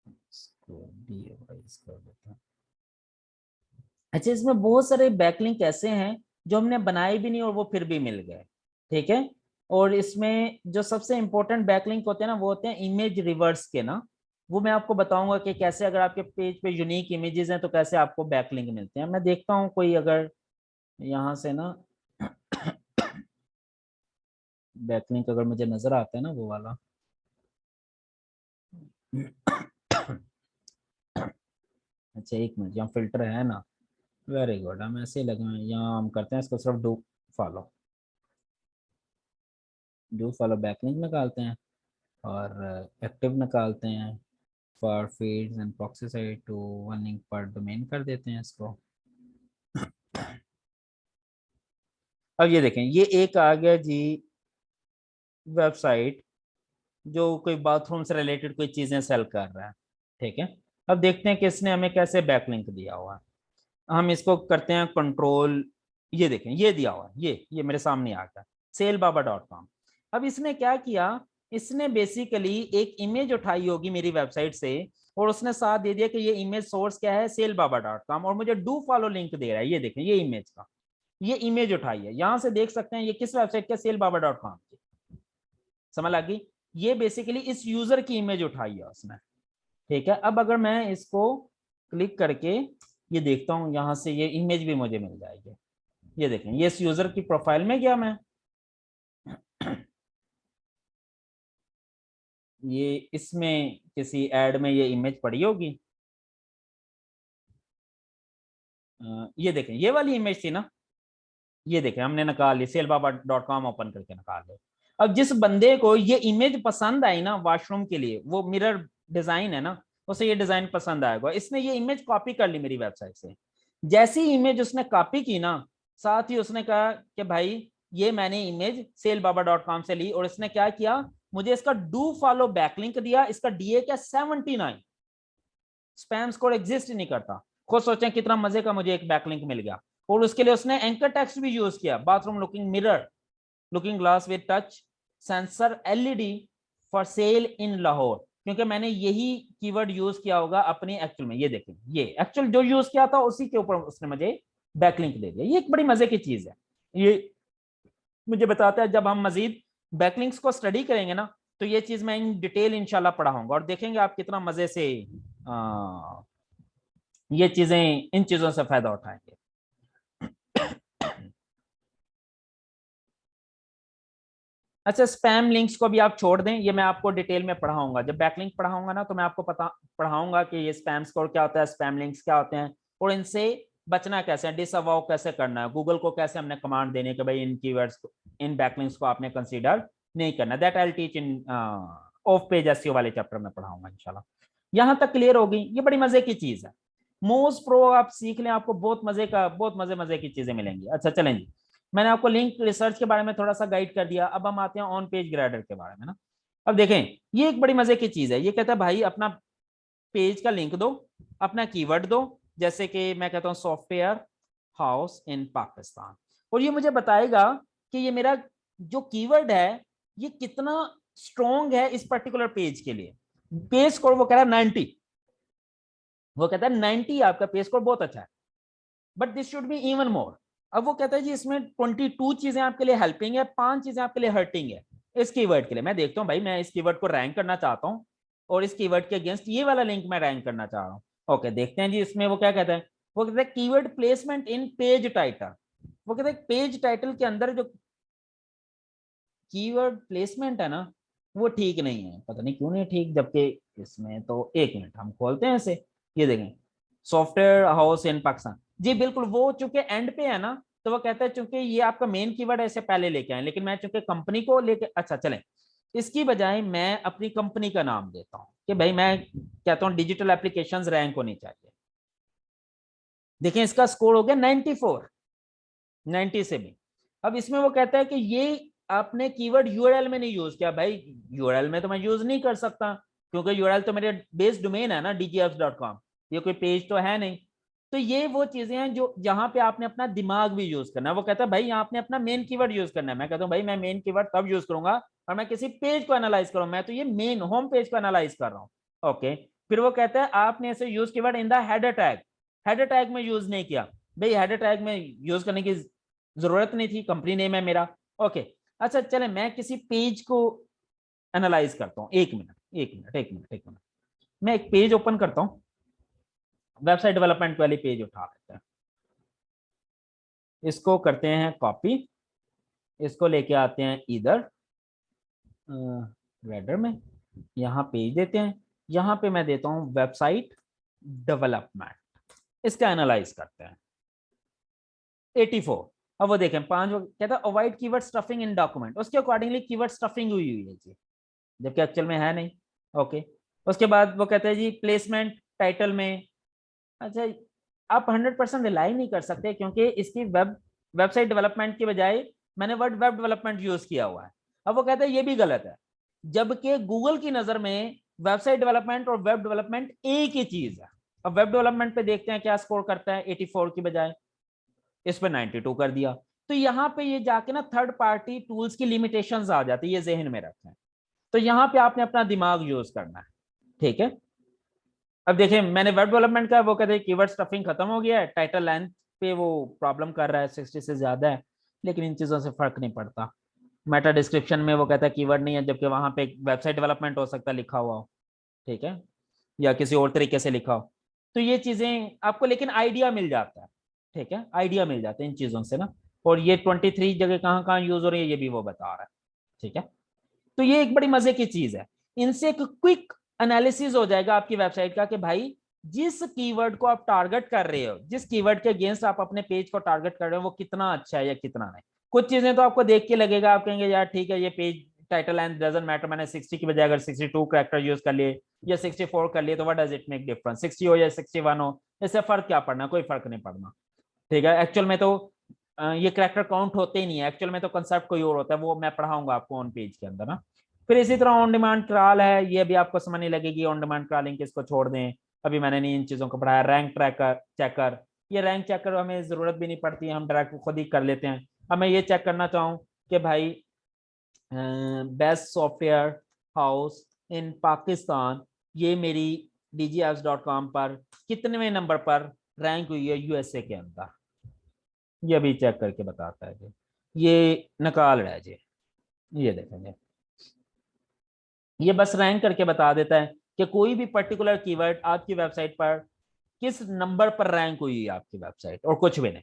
इसको DAY कर देते हैं। अच्छा, इसमें बहुत सारे बैकलिंक ऐसे हैं जो हमने बनाए भी नहीं और वो फिर भी मिल गए। ठीक है, और इसमें जो सबसे इंपॉर्टेंट बैकलिंक होते हैं ना, वो होते हैं इमेज रिवर्स के ना। वो मैं आपको बताऊंगा कि कैसे अगर आपके पेज पे यूनिक इमेजेस हैं तो कैसे आपको बैकलिंक मिलते हैं। मैं देखता हूँ कोई अगर यहाँ से ना बैकलिंक अगर मुझे नजर आता है ना वो वाला। अच्छा एक मिनट, यहाँ फिल्टर है ना। वेरी गुड, हम ऐसे ही लगे हैं यहाँ। हम करते हैं इसको सिर्फ फॉलो डू फॉलो बैकलिंक निकालते हैं और एक्टिव निकालते हैं for feeds and proxy site to 1 link पर डोमेन कर देते हैं इसको। अब ये देखें, ये एक आ गया जी वेबसाइट जो कोई बाथरूम से रिलेटेड कोई चीजें सेल कर रहा है। ठीक है, अब देखते हैं कि इसने हमें कैसे बैकलिंक दिया हुआ है। हम इसको करते हैं कंट्रोल। ये देखें, ये दिया हुआ है, ये मेरे सामने आ गया सेलबाबा.com। अब इसने क्या किया, इसने बेसिकली एक इमेज उठाई होगी मेरी वेबसाइट से और उसने साथ दे दिया कि ये इमेज सोर्स क्या है, सेलबाबा.com, और मुझे डू फॉलो लिंक दे रहा है। ये देखें, ये इमेज का ये इमेज उठाई है, यहां से देख सकते हैं ये किस वेबसाइट के, sellbaba.com की, समझ लगी। ये बेसिकली इस यूजर की इमेज उठाई है उसने, ठीक है। अब अगर मैं इसको क्लिक करके ये देखता हूं, यहां से ये इमेज भी मुझे मिल जाएगी। ये देखें, ये इस यूजर की प्रोफाइल में गया मैं, ये इसमें किसी ऐड में ये इमेज पड़ी होगी, ये देखें ये वाली इमेज थी ना, ये देखें हमने निकाल ली, sellbaba.com ओपन करके निकाल ली। अब जिस बंदे को ये इमेज पसंद आई ना वॉशरूम के लिए, वो मिरर डिजाइन है ना, उसे ये डिजाइन पसंद आएगा, इसने ये इमेज कॉपी कर ली मेरी वेबसाइट से। जैसी इमेज उसने कॉपी की ना, साथ ही उसने कहा कि भाई ये मैंने इमेज sellbaba.com से ली, और इसने क्या किया, मुझे इसका डू फॉलो बैकलिंक दिया, इसका डीए क्या 79, स्पैम स्कोर एग्जिस्ट ही नहीं करता। खुद सोचें कितना मजे का मुझे एक बैकलिंक मिल गया। और उसके लिए उसने एंकर टेक्स्ट भी यूज किया, bathroom looking mirror, looking glass with touch sensor LED for sale in Lahore, क्योंकि मैंने यही कीवर्ड यूज किया होगा अपनी एक्चुअल में। ये देखें, ये एक्चुअल जो यूज किया था उसी के ऊपर उसने मुझे बैकलिंक दे दिया। ये एक बड़ी मजे की चीज है, ये मुझे बताता है जब हम मजीद बैकलिंक्स को स्टडी करेंगे ना, तो ये चीज मैं इन डिटेल इंशाल्लाह पढ़ाऊंगा, और देखेंगे आप कितना मजे से ये चीजें, इन चीजों से फायदा उठाएंगे। अच्छा, स्पैम लिंक्स को भी आप छोड़ दें, ये मैं आपको डिटेल में पढ़ाऊंगा, जब बैकलिंक पढ़ाऊंगा ना तो मैं आपको पढ़ाऊंगा कि ये स्पैम स्कोर क्या होता है, स्पैम लिंक्स क्या होते हैं, और इनसे बचना कैसे है, डिसअवाउ कैसे करना है, गूगल को कैसे हमने कमांड देने के भाई इन कीवर्ड्स को, इन बैकलिंक्स को आपने कंसीडर नहीं करना। That I will teach in of page SEO वाले चैप्टर में पढ़ाऊंगा इंशाल्लाह। यहां तक क्लियर होगी, ये बड़ी मजे की चीज है। मोज प्रो आप सीख लें, आपको बहुत मजे का, बहुत मजे की चीजें मिलेंगी। अच्छा चलें जी, मैंने आपको लिंक रिसर्च के बारे में थोड़ा सा गाइड कर दिया, अब हम आते हैं ऑन पेज ग्रेडर के बारे में ना। अब देखें, ये एक बड़ी मजे की चीज है, ये कहता है भाई अपना पेज का लिंक दो, अपना कीवर्ड दो, जैसे कि मैं कहता हूं सॉफ्टवेयर हाउस इन पाकिस्तान, और ये मुझे बताएगा कि ये मेरा जो कीवर्ड है ये कितना स्ट्रॉन्ग है इस पर्टिकुलर पेज के लिए। पेज स्कोर वो कह रहा है 90, वो कहता है 90 आपका पेज स्कोर बहुत अच्छा है, but this should be even more. अब वो कहता है जी इसमें 22 चीजें आपके लिए हेल्पिंग है, 5 चीजें आपके लिए हर्टिंग है इस कीवर्ड के लिए। मैं देखता हूँ भाई, मैं इस कीवर्ड को रैंक करना चाहता हूँ, और इस कीवर्ड के अगेंस्ट ये वाला लिंक मैं रैंक करना चाह रहा हूँ। ओके, देखते हैं जी इसमें वो क्या कहता है। वो कहता है कीवर्ड प्लेसमेंट इन पेज टाइटल, वो कहता है पेज टाइटल के अंदर जो कीवर्ड प्लेसमेंट है ना वो ठीक नहीं है, पता नहीं क्यों नहीं ठीक, जबकि इसमें तो, एक मिनट हम खोलते हैं इसे, ये देखें सॉफ्टवेयर हाउस इन पाकिस्तान, जी बिल्कुल वो चूंकि एंड पे है ना, तो वो कहता है चूंकि ये आपका मेन कीवर्ड है इसे पहले लेके आए, लेकिन मैं चूंकि कंपनी को लेके, अच्छा चलें, इसकी बजाय मैं अपनी कंपनी का नाम देता हूं कि भाई मैं कहता हूं डिजिटल एप्लीकेशंस रैंक होनी चाहिए। देखें इसका स्कोर हो गया 94, 90 से भी। अब इसमें वो कहता है कि ये आपने कीवर्ड यूआरएल में नहीं यूज किया, भाई यूआरएल में तो मैं यूज नहीं कर सकता, क्योंकि यूआरएल तो मेरे बेस डोमेन है ना dgfs.com, ये कोई पेज तो है नहीं। तो ये वो चीजें हैं जो जहां पे आपने अपना दिमाग भी यूज करना है। वो कहता है भाई आपने अपना मेन कीवर्ड यूज करना है, मैं कहता हूँ भाई मैं मेन कीवर्ड तब यूज करूंगा और मैं किसी पेज को एनालाइज करूँ, मैं तो ये मेन होम पेज को एनालाइज कर रहा हूँ। ओके, फिर वो कहता है आपने इसे use keyword in the header tag, header tag में यूज नहीं किया, भाई हेडर टैग में यूज करने की जरूरत नहीं थी, कंपनी नेम है मेरा। ओके, अच्छा चले मैं किसी पेज को एनालाइज करता हूँ, एक मिनट एक मिनट एक मिनट एक मिनट, मैं एक पेज ओपन करता हूँ, वेबसाइट डेवलपमेंट वाली पेज उठा लेते हैं, इसको करते हैं कॉपी, इसको लेके आते हैं इधर रेडर में, यहाँ पेज देते हैं, यहाँ पे मैं देता हूँ वेबसाइट डेवलपमेंट, इसका एनालाइज करते हैं 84। अब वो देखें 5 कहता है अवॉइड कीवर्ड स्टफिंग इन डॉक्यूमेंट, उसके अकॉर्डिंगली कीवर्ड स्टफिंग हुई हुई है जी, जबकि एक्चुअल में है नहीं। ओके, उसके बाद वो कहते हैं जी प्लेसमेंट टाइटल में, अच्छा आप 100% रिलाई नहीं कर सकते, क्योंकि इसकी वेबसाइट डेवलपमेंट की बजाय मैंने वर्ड वेब डेवलपमेंट यूज किया हुआ है। अब वो कहते हैं ये भी गलत है, जबकि गूगल की नजर में वेबसाइट डेवलपमेंट और वेब डेवलपमेंट एक ही चीज है। अब वेब डेवलपमेंट पे देखते हैं क्या स्कोर करता है, 84 की बजाय इस पे 92 कर दिया। तो यहाँ पे ये जाके ना थर्ड पार्टी टूल्स की लिमिटेशंस आ जाती है, ये जहन में रखें। तो यहाँ पे आपने अपना दिमाग यूज करना है, ठीक है। अब देखिए मैंने वेब डेवलपमेंट का, वो कहते हैं कीवर्ड स्टफिंग खत्म हो गया है, टाइटल लेंथ पे वो प्रॉब्लम कर रहा है, 60 से ज्यादा है, लेकिन इन चीजों से फर्क नहीं पड़ता। मेटा डिस्क्रिप्शन में वो कहता है कीवर्ड नहीं है, जबकि वहां पे वेबसाइट डेवलपमेंट हो सकता है लिखा हुआ हो, ठीक है, या किसी और तरीके से लिखा हो। तो ये चीजें आपको लेकिन आइडिया मिल जाता है, ठीक है, आइडिया मिल जाता है इन चीजों से ना। और ये 23 जगह कहाँ कहाँ यूज हो रही है ये भी वो बता रहा है, ठीक है। तो ये एक बड़ी मजे की चीज है। इनसे एक क्विक एनालिसिस हो जाएगा आपकी वेबसाइट का कि भाई जिस कीवर्ड को आप टारगेट कर रहे हो, जिस कीवर्ड के अगेंस्ट आप अपने पेज को टारगेट कर रहे हो, वो कितना अच्छा है या कितना नहीं। कुछ चीजें तो आपको देख के लगेगा, आप कहेंगे यार ठीक है ये page title and doesn't matter, मैंने 60 की बजाय अगर 62 कैरेक्टर यूज कर लिए या 64 कर लिए तो what does it make difference, 60 हो या 61 हो, इससे फर्क क्या पड़ना, कोई फर्क नहीं पड़ना, ठीक है। एक्चुअल में तो ये कैरेक्टर काउंट होते ही नहीं है, एक्चुअल में तो कंसेप्ट कोई और होता है, वो मैं पढ़ाऊंगा आपको ऑन पेज के अंदर ना। फिर इसी तरह ऑन डिमांड क्रॉल है, ये भी आपको समझ नहीं लगेगी ऑन डिमांड क्रॉलिंग किसको छोड़ दें, अभी मैंने नहीं इन चीजों को पढ़ाया। रैंक ट्रैकर चेकर, ये रैंक चेकर हमें जरूरत भी नहीं पड़ती है, हम डायरेक्ट खुद ही कर लेते हैं। अब मैं ये चेक करना चाहूँ कि भाई best software house in Pakistan, ये मेरी dgapps.com पर कितने नंबर पर रैंक हुई है यूएसए के अंदर, ये भी चेक करके बताता है जी। ये निकाल रहा है जी, ये देखेंगे, ये बस रैंक करके बता देता है कि कोई भी पर्टिकुलर कीवर्ड आपकी वेबसाइट पर किस नंबर पर रैंक हुई है आपकी वेबसाइट, और कुछ भी नहीं,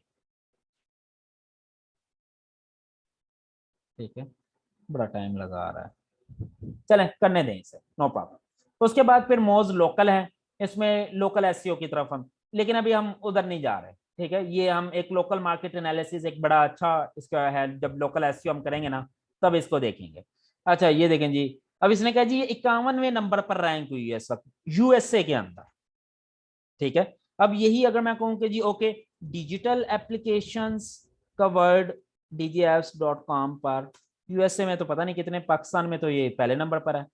ठीक है। बड़ा टाइम लगा रहा है, चले करने दें इसे, नो प्रॉब्लम। तो उसके बाद फिर मोज लोकल है, इसमें लोकल एसईओ की तरफ हम, लेकिन अभी हम उधर नहीं जा रहे, ठीक है। ये हम एक लोकल मार्केट एनालिसिस एक बड़ा अच्छा इसका है, जब लोकल एसईओ हम करेंगे ना तब इसको देखेंगे। अच्छा ये देखें जी, अब इसने कहा जी ये 51वें नंबर पर रैंक हुई है इस वक्त यूएसए के अंदर, ठीक है। अब यही अगर मैं कहूँ कि जी ओके डिजिटल एप्लीकेशंस का वर्ड dgapps.com पर यूएसए में तो पता नहीं कितने, पाकिस्तान में तो ये पहले नंबर पर है।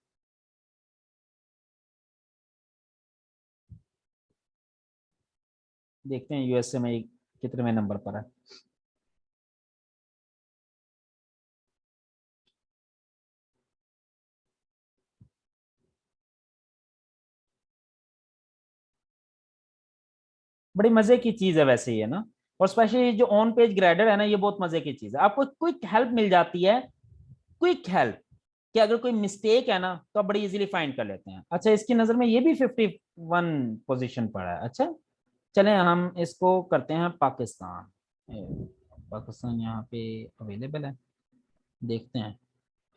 देखते हैं यूएसए में कितने नंबर पर है। बड़ी मजे की चीज है वैसे ये ना, और स्पेशली जो ऑन पेज ग्रेडर है ना, ये बहुत मजे की चीज है, आपको क्विक हेल्प मिल जाती है, क्विक हेल्प, कि अगर कोई मिस्टेक है ना तो आप बड़ी इजीली फाइंड कर लेते हैं। अच्छा इसकी नजर में ये भी 51 पोजीशन पर है, अच्छा चलें हम इसको करते हैं पाकिस्तान। पाकिस्तान यहाँ पे अवेलेबल है, देखते हैं,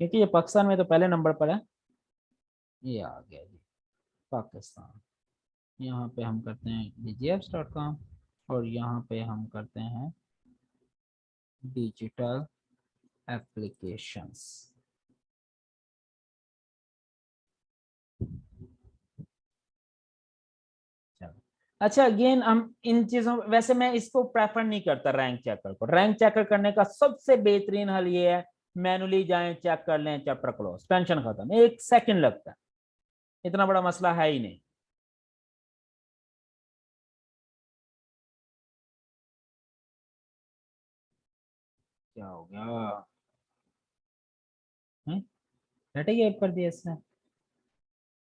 क्योंकि ये पाकिस्तान में तो पहले नंबर पर है। ये आ गया जी पाकिस्तान, यहाँ पे हम करते हैं dgapps.com और यहाँ पे हम करते हैं डिजिटल एप्लीकेशंस। अच्छा अगेन हम इन चीजों, वैसे मैं इसको प्रेफर नहीं करता रैंक चेकर को, रैंक चेकर करने का सबसे बेहतरीन हल ये है मैनुअली जाएं चेक कर लें चैप्टर क्लोज, टेंशन खत्म, 1 सेकंड लगता है, इतना बड़ा मसला है ही नहीं। क्या हो गया, हट गया कर दिया इसने,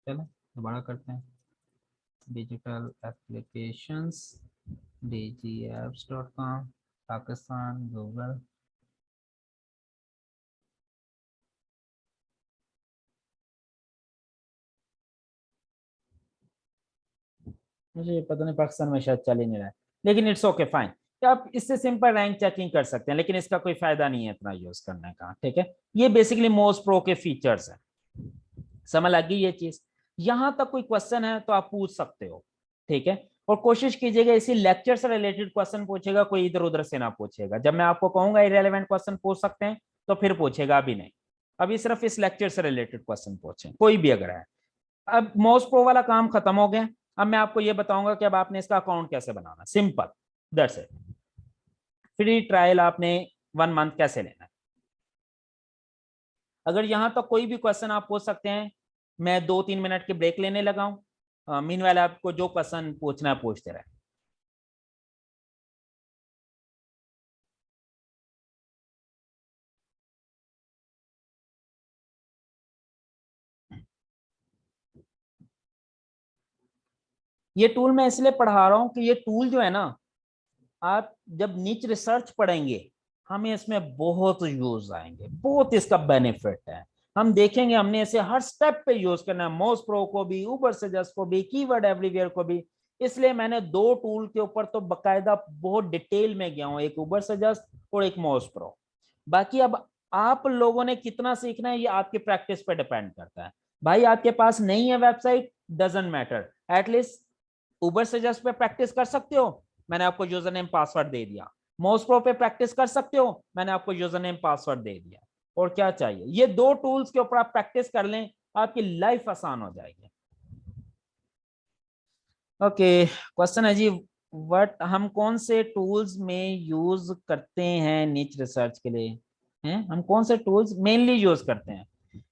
चलो दोबारा करते हैं digital applications dgapps.com Pakistan Google. मुझे पता नहीं पाकिस्तान में शायद चल ही नहीं रहा है, लेकिन इट्स ओके फाइन, आप इससे सिंपल रैंक चेकिंग कर सकते हैं, लेकिन इसका कोई फायदा नहीं है इतना यूज करने का, ठीक है। ये बेसिकली मोस्ट प्रो के फीचर्स है, समझ लगी ये चीज। यहां तक कोई क्वेश्चन है तो आप पूछ सकते हो, ठीक है। और कोशिश कीजिएगा इसी लेक्चर से रिलेटेड क्वेश्चन पूछेगा, कोई इधर उधर से ना पूछेगा, जब मैं आपको कहूंगा इरेलीवेंट क्वेश्चन पूछ सकते हैं तो फिर पूछेगा, अभी नहीं, अभी सिर्फ इस लेक्चर से रिलेटेड क्वेश्चन पूछें कोई भी अगर है। अब मोस्ट प्रो वाला काम खत्म हो गया, अब मैं आपको ये बताऊंगा कि अब आपने इसका अकाउंट कैसे बनाना, simple, that's it. Free trial आपने 1 मंथ कैसे लेना है, अगर यहां तक कोई भी क्वेश्चन आप पूछ सकते हैं, मैं 2-3 मिनट की ब्रेक लेने लगा हूं, मीन वाले आपको जो क्वेश्चन पूछना है पूछते रहे। ये टूल मैं इसलिए पढ़ा रहा हूं कि ये टूल जो है ना आप जब नीच रिसर्च पढ़ेंगे हमें इसमें बहुत यूज आएंगे, बहुत इसका बेनिफिट है। हम देखेंगे हमने इसे हर स्टेप पे यूज करना है, मोज प्रो को भी, उबर सजेस्ट को भी, कीवर्ड एवरीवेयर को भी। इसलिए मैंने दो टूल के ऊपर तो बकायदा बहुत डिटेल में गया हूं, एक उबर सजेस्ट और एक मोज प्रो। बाकी अब आप लोगों ने कितना सीखना है ये आपकी प्रैक्टिस पे डिपेंड करता है। भाई आपके पास नहीं है website, doesn't matter, at least Uber suggest पे प्रैक्टिस कर सकते हो, मैंने आपको यूजर नेम पासवर्ड दे दिया। मोज प्रो पे प्रैक्टिस कर सकते हो, मैंने आपको यूजर नेम पासवर्ड दे दिया। और क्या चाहिए, ये दो टूल्स के ऊपर आप प्रैक्टिस कर लें, आपकी लाइफ आसान हो जाएगी। ओके, क्वेश्चन है जी, व्हाट, हम कौन से टूल्स में यूज करते हैं नीच रिसर्च के लिए, हैं हम कौन से टूल्स मेनली यूज करते हैं?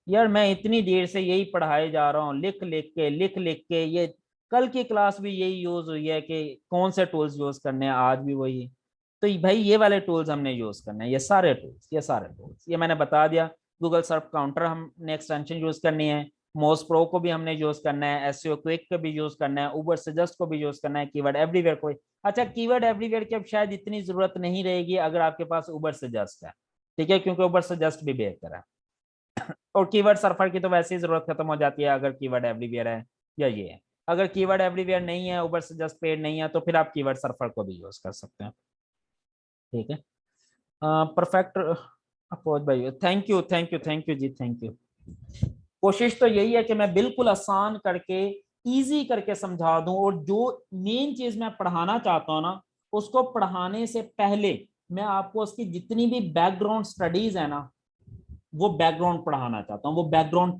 यार मैं इतनी देर से यही पढ़ाए जा रहा हूँ, लिख लिख के ये कल की क्लास भी यही यूज हुई है कि कौन से टूल्स यूज करने हैं, आज भी वही। तो भाई ये वाले टूल्स हमने यूज करने हैं, ये सारे टूल्स ये मैंने बता दिया। गूगल सर्च काउंटर हमने एक्सटेंशन यूज करनी है, मोज प्रो को भी हमने यूज करना है, एसईओ क्विक को भी यूज करना है, उबर सजेस्ट को भी यूज करना है, कीवर्ड एवरीवेयर को। अच्छा, कीवर्ड एवरीवेयर की अब शायद इतनी जरूरत नहीं रहेगी अगर आपके पास उबर सजेस्ट है, ठीक है, क्योंकि उबर सजेस्ट भी बेहतर है। और कीवर्ड सर्फर की तो वैसे ही जरूरत खत्म हो जाती है अगर कीवर्ड एवरीवेयर है या ये है। अगर कीवर्ड एवरीवेयर नहीं है, उबर सजेस्ट पेड नहीं है, तो फिर आप कीवर्ड सर्फर को भी यूज कर सकते हैं, ठीक है। परफेक्ट अप्रोच भाई, thank you ji, thank you. कोशिश तो यही है कि मैं बिल्कुल आसान करके, इजी करके समझा दूं, और जो मेन चीज मैं पढ़ाना चाहता हूं ना, उसको पढ़ाने से पहले मैं आपको उसकी जितनी भी बैकग्राउंड स्टडीज है ना, वो बैकग्राउंड पढ़ाना चाहता हूँ, वो बैकग्राउंड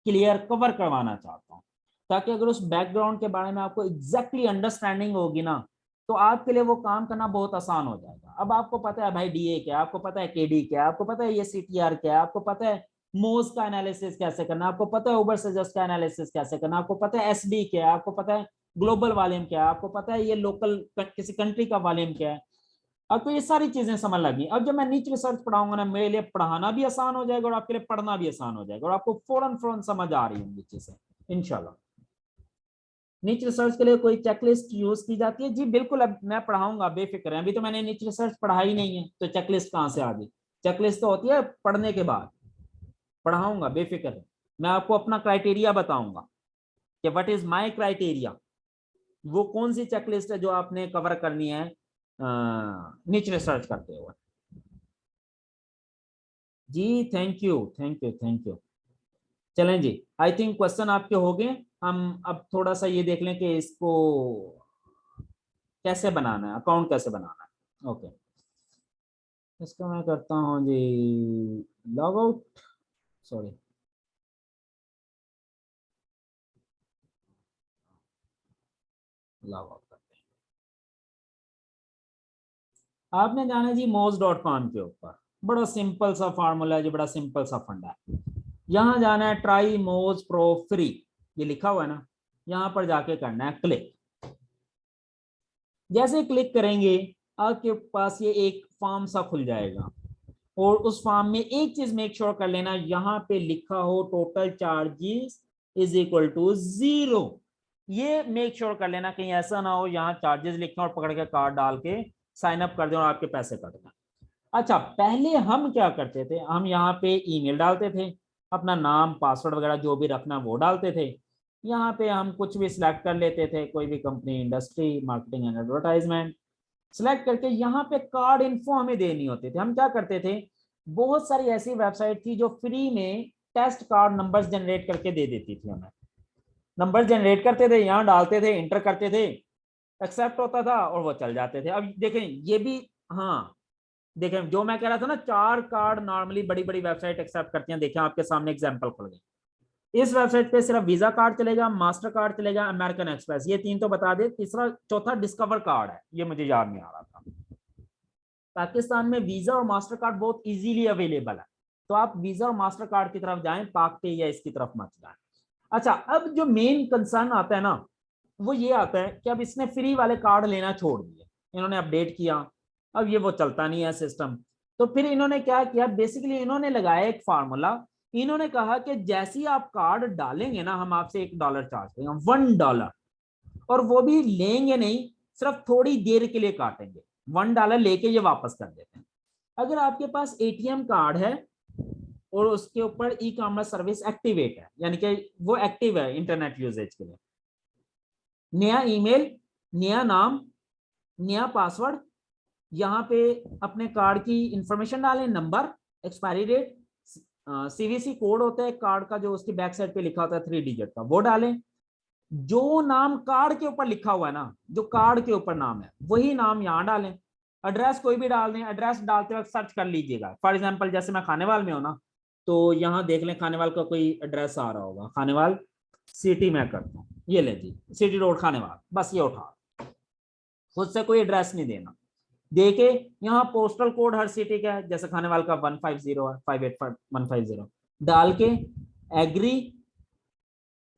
क्लियर कवर करवाना चाहता हूँ, ताकि अगर उस बैकग्राउंड के बारे में आपको एग्जैक्टली अंडरस्टैंडिंग होगी ना, तो आपके लिए वो काम करना बहुत आसान हो जाएगा। अब आपको पता है भाई डीए क्या, आपको पता है केडी क्या, आपको पता है ये सीटीआर क्या, आपको पता है मोज का एनालिसिस कैसे करना, आपको पता है उबर सजेस्ट का एनालिसिस कैसे करना, आपको पता है एसबी क्या है, आपको पता है ग्लोबल वॉल्यूम क्या है, आपको पता है ये लोकल किसी कंट्री का वॉल्यूम क्या है। अब तो ये सारी चीजें समझ लगी। अब जब मैं नीच रिसर्च पढ़ाऊंगा ना, मेरे लिए पढ़ाना भी आसान हो जाएगा और आपके लिए पढ़ना भी आसान हो जाएगा, और आपको फौरन फौरन समझ आ रही होंगी चीजें इंशाल्लाह। नीच रिसर्च के लिए कोई चेकलिस्ट यूज की जाती है? जी बिल्कुल, अब मैं पढ़ाऊंगा, बेफिक्र है। अभी तो मैंने नीच रिसर्च पढ़ाई नहीं है, तो चेकलिस्ट कहाँ से आ गई? चेकलिस्ट तो होती है पढ़ने के बाद, पढ़ाऊंगा बेफिक्र है। मैं आपको अपना क्राइटेरिया बताऊंगा कि व्हाट इज माय क्राइटेरिया, वो कौन सी चेकलिस्ट है जो आपने कवर करनी है नीच रिसर्च करते हुए। जी थैंक यू। चलें जी, आई थिंक क्वेश्चन आपके हो गए। हम अब थोड़ा सा ये देख लें कि इसको कैसे बनाना है, अकाउंट कैसे बनाना है। ओके, इसको मैं करता हूँ जी log out, sorry, log out करते हैं। आपने जाना है जी moz.com के ऊपर, बड़ा सिंपल सा फार्मूला है जी, बड़ा सिंपल सा फंडा है। यहाँ जाना है ट्राई मोज प्रो फ्री, ये लिखा हुआ है ना, यहाँ पर जाके करना है क्लिक। जैसे क्लिक करेंगे आपके पास ये एक फॉर्म सा खुल जाएगा, और उस फॉर्म में एक चीज मेक श्योर कर लेना, यहाँ पे लिखा हो total charges is equal to 0। ये मेक श्योर कर लेना कहीं ऐसा ना हो यहाँ चार्जेस लिखे और पकड़ के कार्ड डाल के साइन अप कर दें और आपके पैसे कट जाए। अच्छा, पहले हम क्या करते थे, हम यहाँ पे ईमेल डालते थे, अपना नाम पासवर्ड वगैरह जो भी रखना वो डालते थे। यहाँ पे हम कुछ भी सिलेक्ट कर लेते थे, कोई भी company, industry, marketing and advertisement select करके यहाँ पे कार्ड इन्फो हमें देनी होती थी। हम क्या करते थे, बहुत सारी ऐसी वेबसाइट थी जो फ्री में टेस्ट कार्ड नंबर्स जनरेट करके दे देती थी हमें। नंबर जनरेट करते थे, यहाँ डालते थे, इंटर करते थे, एक्सेप्ट होता था और वो चल जाते थे। अब देखें ये भी, हाँ देखें जो मैं कह रहा था ना, 4 कार्ड नॉर्मली बड़ी बड़ी वेबसाइट एक्सेप्ट करती हैं, देखें आपके सामने एग्जांपल खुल गई। इस वेबसाइट पे सिर्फ वीजा कार्ड चलेगा, मास्टर कार्ड चलेगा, अमेरिकन एक्सप्रेस, ये 3 तो बता दे, तीसरा चौथा डिस्कवर कार्ड है, ये मुझे याद नहीं आ रहा था। पाकिस्तान में वीजा और मास्टर कार्ड बहुत इजीली अवेलेबल है, तो आप वीजा और मास्टर कार्ड की तरफ जाएं, पाक पे या इसकी तरफ मत जाएं। अच्छा, अब जो मेन कंसर्न आता है ना, वो ये आता है कि अब इसने फ्री वाले कार्ड लेना छोड़ दिए, इन्होंने अपडेट किया, अब ये वो चलता नहीं है सिस्टम। तो फिर इन्होंने क्या किया, बेसिकली इन्होंने लगाया एक फार्मूला। इन्होंने कहा कि जैसे ही आप कार्ड डालेंगे ना, हम आपसे $1 चार्ज करेंगे, $1, और वो भी लेंगे नहीं, सिर्फ थोड़ी देर के लिए काटेंगे। $1 लेके ये वापस कर देते हैं। अगर आपके पास एटीएम कार्ड है और उसके ऊपर ई कॉमर्स सर्विस एक्टिवेट है, यानी कि वो एक्टिव है इंटरनेट यूजेज के लिए, नया ईमेल, नया नाम, नया पासवर्ड, यहाँ पे अपने कार्ड की इंफॉर्मेशन डालें, number, expiry date, CVC code होता है कार्ड का जो उसकी बैक साइड पे लिखा होता है 3 डिजिट का, वो डालें। जो नाम कार्ड के ऊपर लिखा हुआ है ना, जो कार्ड के ऊपर नाम है वही नाम यहाँ डालें। एड्रेस कोई भी डाल दें, एड्रेस डालते वक्त सर्च कर लीजिएगा। फॉर एग्जांपल जैसे मैं खानेवाल में हूं ना, तो यहाँ देख लें खानेवाल का कोई एड्रेस आ रहा होगा, खानेवाल सिटी में करता हूँ, ये ले जी सिटी रोड खानेवाल, बस ये उठा, खुद से कोई एड्रेस नहीं देना। देखे यहाँ पोस्टल कोड हर सिटी का है, जैसे खानेवाल का 150 है, 585150 डाल के एग्री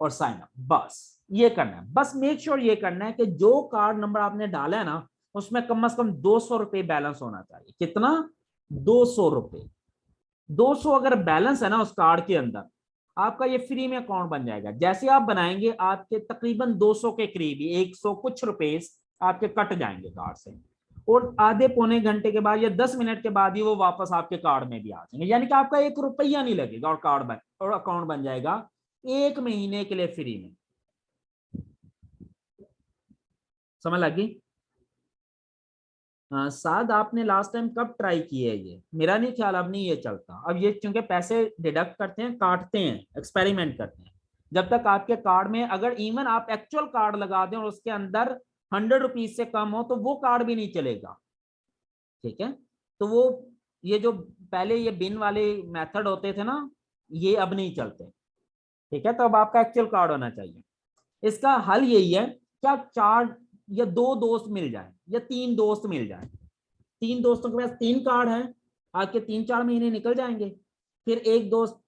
और साइन अप, बस ये करना है। बस मेक श्योर ये करना है कि जो कार्ड नंबर आपने डाला है ना उसमें कम से कम 200 रुपए बैलेंस होना चाहिए। कितना? 200 रुपए। 200 अगर बैलेंस है ना उस कार्ड के अंदर, आपका ये फ्री में अकाउंट बन जाएगा। जैसे आप बनाएंगे आपके तकरीबन 200 के करीब ही 100 कुछ रुपए आपके कट जाएंगे कार्ड से, और आधे पौने घंटे के बाद या 10 मिनट के बाद ही वो वापस आपके कार्ड में भी आ जाएंगे, यानी कि आपका 1 रुपया नहीं लगेगा और कार्ड बन और अकाउंट बन जाएगा 1 महीने के लिए फ्री में। समझ लगी? साद आपने लास्ट टाइम कब ट्राई किया है? ये मेरा नहीं ख्याल, अब नहीं ये चलता। अब ये क्योंकि पैसे डिडक्ट करते हैं, काटते हैं, एक्सपेरिमेंट करते हैं। जब तक आपके कार्ड में अगर इवन आप एक्चुअल कार्ड लगा दें और उसके अंदर 100 रुपीज से कम हो तो वो कार्ड भी नहीं चलेगा। ठीक है, तो वो ये जो पहले ये बिन वाले मेथड होते थे ना, ये अब नहीं चलते। ठीक है, तो अब आपका एक्चुअल कार्ड होना चाहिए। इसका हल यही है कि आप 4 या 2 दोस्त मिल जाए या 3 दोस्त मिल जाए। 3 दोस्तों के पास 3 कार्ड है, आपके 3-4 महीने निकल जाएंगे। फिर एक दोस्त,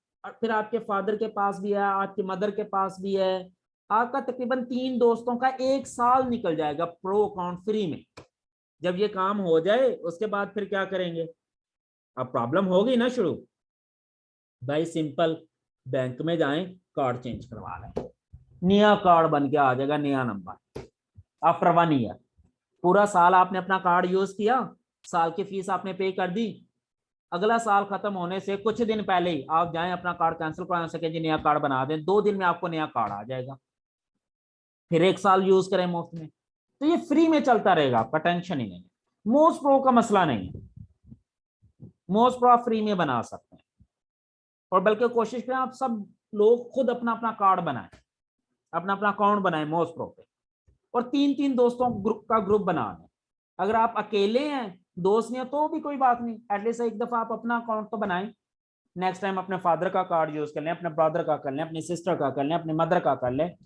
फिर आपके फादर के पास भी है, आपकी मदर के पास भी है, आपका तकरीबन 3 दोस्तों का 1 साल निकल जाएगा प्रो अकाउंट फ्री में। जब ये काम हो जाए उसके बाद फिर क्या करेंगे? अब प्रॉब्लम होगी ना शुरू, भाई सिंपल, बैंक में जाएं, कार्ड चेंज करवा लें, नया कार्ड बन के आ जाएगा, नया नंबर। आफ्टर 1 ईयर, पूरा साल आपने अपना कार्ड यूज किया, साल की फीस आपने पे कर दी, अगला साल खत्म होने से कुछ दिन पहले ही आप जाएं अपना कार्ड कैंसिल करवा सके जी, नया कार्ड बना दें, 2 दिन में आपको नया कार्ड आ जाएगा। फिर 1 साल यूज करें मुफ्त में, तो ये फ्री में चलता रहेगा, आपका टेंशन ही नहीं है। मोस्ट प्रो का मसला नहीं है, मोस्ट प्रो आप फ्री में बना सकते हैं। और बल्कि कोशिश करें आप सब लोग खुद अपना अपना कार्ड बनाएं, अपना अपना अकाउंट बनाएं मोस्ट प्रो पे, और 3-3 दोस्तों का ग्रुप बना लें। अगर आप अकेले हैं, दोस्त नहीं है, तो भी कोई बात नहीं, एटलीस्ट एक दफा आप अपना अकाउंट तो बनाएं। नेक्स्ट टाइम अपने फादर का कार्ड यूज कर लें, अपने ब्रदर का कर लें, अपनी सिस्टर का कर लें, अपनी मदर का कर लें।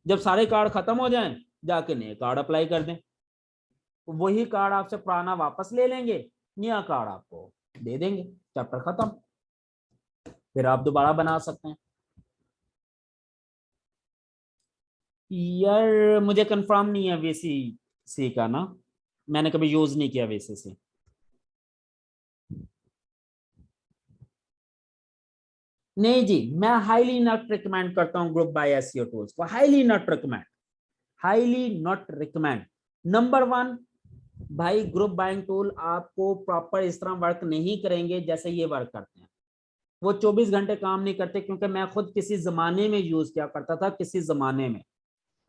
जब सारे कार्ड खत्म हो जाएं जाके नए कार्ड अप्लाई कर दें, वही कार्ड आपसे पुराना वापस ले लेंगे, नया कार्ड आपको दे देंगे, चैप्टर खत्म, फिर आप दोबारा बना सकते हैं। यार मुझे कंफर्म नहीं है वीसीसी का ना, मैंने कभी यूज नहीं किया वीसीसी। नहीं जी, मैं हाईली नॉट रिकमेंड करता हूं ग्रुप बाय एसईओ टूल्स को, highly not recommend, highly not recommend. Number 1, भाई ग्रुप बाइंग टूल आपको प्रॉपर इस तरह वर्क नहीं करेंगे जैसे ये वर्क करते हैं। वो 24 घंटे काम नहीं करते, क्योंकि मैं खुद किसी जमाने में यूज किया करता था, किसी जमाने में,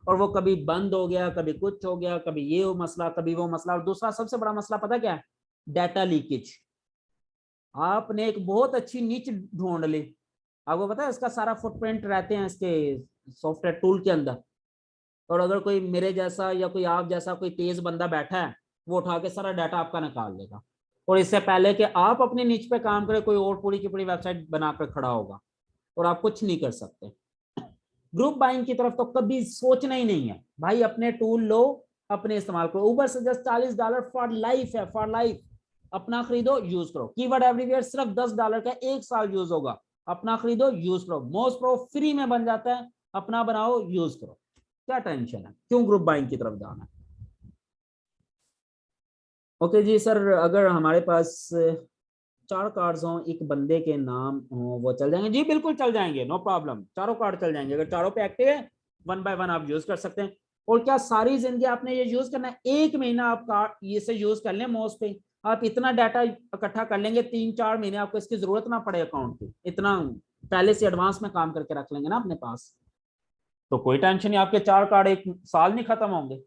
और वो कभी बंद हो गया, कभी कुछ हो गया, कभी ये वो मसला, कभी वो मसला। और दूसरा सबसे बड़ा मसला पता क्या है? Data leakage. आपने एक बहुत अच्छी नीच ढूंढ ली, आपको पता है इसका सारा फुटप्रिंट रहते हैं इसके सॉफ्टवेयर टूल के अंदर, और अगर कोई मेरे जैसा या कोई आप जैसा कोई तेज बंदा बैठा है, वो उठा के सारा डाटा आपका निकाल लेगा। और इससे पहले कि आप अपने नीच पे काम करें, कोई और पूरी की पूरी वेबसाइट बनाकर खड़ा होगा और आप कुछ नहीं कर सकते। ग्रुप बाइंग की तरफ तो कभी सोचना ही नहीं है भाई, अपने टूल लो, अपने इस्तेमाल करो। ऊबर से जस्ट $40 फॉर लाइफ है, फॉर लाइफ। अपना खरीदो, यूज करो। कीवर्ड एवरीवेयर सिर्फ $10 का 1 साल यूज होगा, अपना खरीदो, यूज करो। मोस्ट प्रो फ्री में बन जाता है, अपना बनाओ, यूज करो। क्या टेंशन है, क्यों ग्रुप बाइंग की तरफ जाना है? ओके जी सर, अगर हमारे पास 4 कार्ड्स हों, एक बंदे के नाम हो, वो चल जाएंगे? जी बिल्कुल चल जाएंगे, नो प्रॉब्लम, चारों कार्ड चल जाएंगे। अगर चारों पे एक्टिव है, 1 बाय 1 आप यूज कर सकते हैं। और क्या सारी जिंदगी आपने ये यूज करना है? 1 महीना आप ये से यूज कर लें मोस्ट पे, आप इतना डाटा इकट्ठा कर लेंगे 3-4 महीने आपको इसकी जरूरत ना पड़े अकाउंट की, इतना पहले से एडवांस में काम करके रख लेंगे ना अपने पास, तो कोई टेंशन नहीं, आपके 4 कार्ड 1 साल नहीं खत्म होंगे।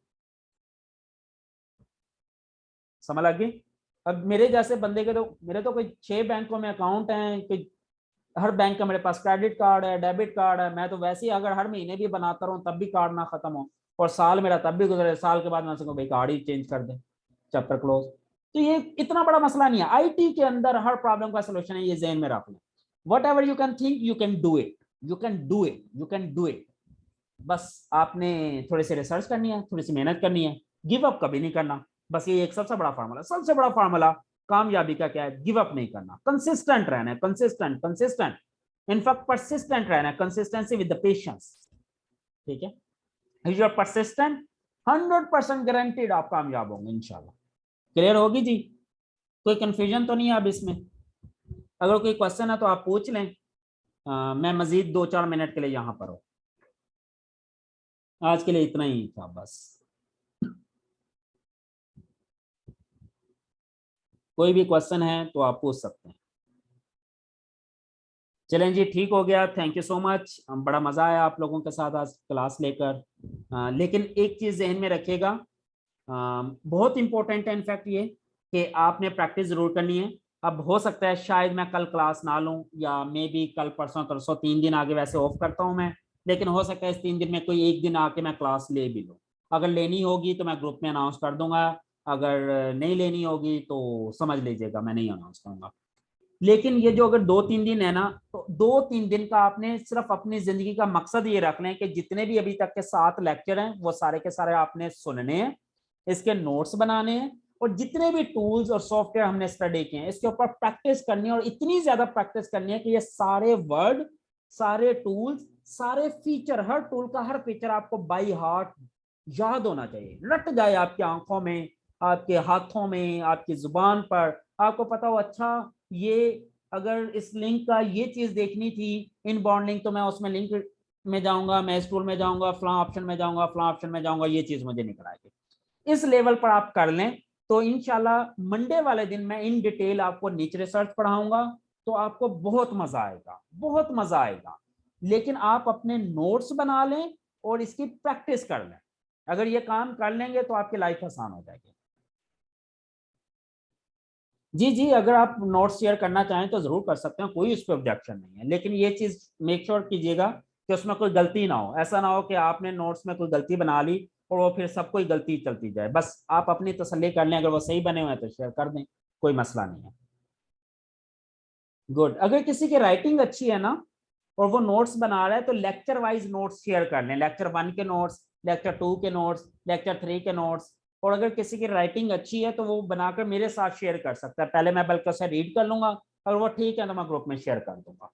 समझ लग गई? अब मेरे जैसे बंदे के तो मेरे तो कोई 6 बैंकों में अकाउंट हैं, कोई हर बैंक का मेरे पास क्रेडिट कार्ड है, डेबिट कार्ड है, मैं तो वैसे ही अगर हर महीने भी बनाता रहूं तब भी कार्ड ना खत्म हो, और साल मेरा तब भी गुजरे, साल के बाद मैं सकूँ भाई कार्ड ही चेंज कर दे, चैप्टर क्लोज। तो ये इतना बड़ा मसला नहीं है, आईटी के अंदर हर प्रॉब्लम का सोल्यूशन है, ये ज़हन में रख लें। What ever you can think you can do it, you can do it, you can do it. बस आपने थोड़ी सी रिसर्च करनी है, थोड़ी सी मेहनत करनी है, गिव अप कभी नहीं करना। बस ये एक सबसे बड़ा फार्मूला, सबसे बड़ा फार्मूला कामयाबी का क्या है? गिव अप नहीं करना, कंसिस्टेंट रहना है, कंसिस्टेंट कंसिस्टेंट, इनफैक्ट परसिस्टेंट रहना है, कंसिस्टेंसी विद द पेशेंस। ठीक है, if you are persistent 100% guaranteed आप कामयाब होंगे इंशाल्लाह। क्लियर होगी जी? कोई कंफ्यूजन तो नहीं है अब इसमें? अगर कोई क्वेश्चन है तो आप पूछ लें, मैं मजीद 2-4 मिनट के लिए यहाँ पर हूँ। आज के लिए इतना ही था बस। कोई भी क्वेश्चन है तो आप पूछ सकते हैं। चलें जी, ठीक हो गया, थैंक यू सो मच, बड़ा मज़ा आया आप लोगों के साथ आज क्लास लेकर। लेकिन एक चीज़ जहन में रखिएगा, बहुत इंपॉर्टेंट है इनफैक्ट ये, कि आपने प्रैक्टिस जरूर करनी है। अब हो सकता है शायद मैं कल क्लास ना लूँ, या मे बी कल परसों तरसों 3 दिन आगे वैसे ऑफ करता हूँ मैं, लेकिन हो सकता है इस 3 दिन में कोई एक दिन आके मैं क्लास ले भी लूँ। अगर लेनी होगी तो मैं ग्रुप में अनाउंस कर दूंगा, अगर नहीं लेनी होगी तो समझ लीजिएगा मैं नहीं अनाउंस करूंगा। लेकिन ये जो अगर 2-3 दिन है ना, तो 2-3 दिन का आपने सिर्फ अपनी जिंदगी का मकसद ये रख लें कि जितने भी अभी तक के 7 लेक्चर हैं वो सारे के सारे आपने सुनने हैं, इसके नोट्स बनाने हैं, और जितने भी टूल्स और सॉफ्टवेयर हमने स्टडी किए हैं इसके ऊपर प्रैक्टिस करनी है, और इतनी ज्यादा प्रैक्टिस करनी है कि ये सारे वर्ड, सारे टूल्स, सारे फीचर, हर टूल का हर फीचर आपको बाई हार्ट याद होना चाहिए, रट जाए आपकी आंखों में, आपके हाथों में, आपकी जुबान पर, आपको पता हो अच्छा ये अगर इस लिंक का ये चीज देखनी थी इनबाउंड लिंक, तो मैं उसमें लिंक में जाऊंगा, मैं इस टूल में जाऊंगा, फलां ऑप्शन में जाऊंगा, फलां ऑप्शन में जाऊंगा, ये चीज मुझे निकल आएगी। इस लेवल पर आप कर लें तो इंशाल्लाह मंडे वाले दिन मैं इन डिटेल आपको नीचे रिसर्च पढ़ाऊंगा, तो आपको बहुत मजा आएगा, बहुत मजा आएगा। लेकिन आप अपने नोट्स बना लें और इसकी प्रैक्टिस कर लें, अगर ये काम कर लेंगे तो आपकी लाइफ आसान हो जाएगी। जी जी, अगर आप नोट्स शेयर करना चाहें तो जरूर कर सकते हैं, कोई उस पर ऑब्जेक्शन नहीं है, लेकिन ये चीज मेक श्योर कीजिएगा कि उसमें कोई गलती ना हो, ऐसा ना हो कि आपने नोट्स में कोई गलती बना ली और वो फिर सबको ही गलती चलती जाए। बस आप अपनी तसल्ली कर लें, अगर वो सही बने हुए हैं तो शेयर कर दें, कोई मसला नहीं है। गुड। अगर किसी की राइटिंग अच्छी है ना और वो नोट्स बना रहा है तो लेक्चर वाइज नोट्स शेयर कर लें, लेक्चर 1 के नोट्स, लेक्चर 2 के नोट्स, लेक्चर 3 के नोट्स। और अगर किसी की राइटिंग अच्छी है तो वो बनाकर मेरे साथ शेयर कर सकता है, पहले मैं बल्कि उसे रीड कर लूंगा, अगर वो ठीक है तो मैं ग्रुप में शेयर कर दूंगा।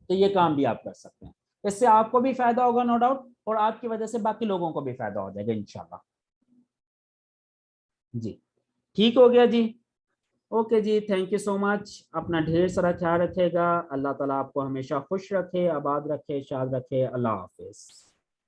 तो ये काम भी आप कर सकते हैं, इससे आपको भी फायदा होगा नो डाउट, और आपकी वजह से बाकी लोगों को भी फायदा हो जाएगा इंशाल्लाह। जी, ठीक हो गया जी। ओके जी, थैंक यू सो मच, अपना ढेर सारा ख्याल रखेगा, अल्लाह ताला आपको हमेशा खुश रखे, आबाद रखे, शाद रखे, अल्लाह हाफिज।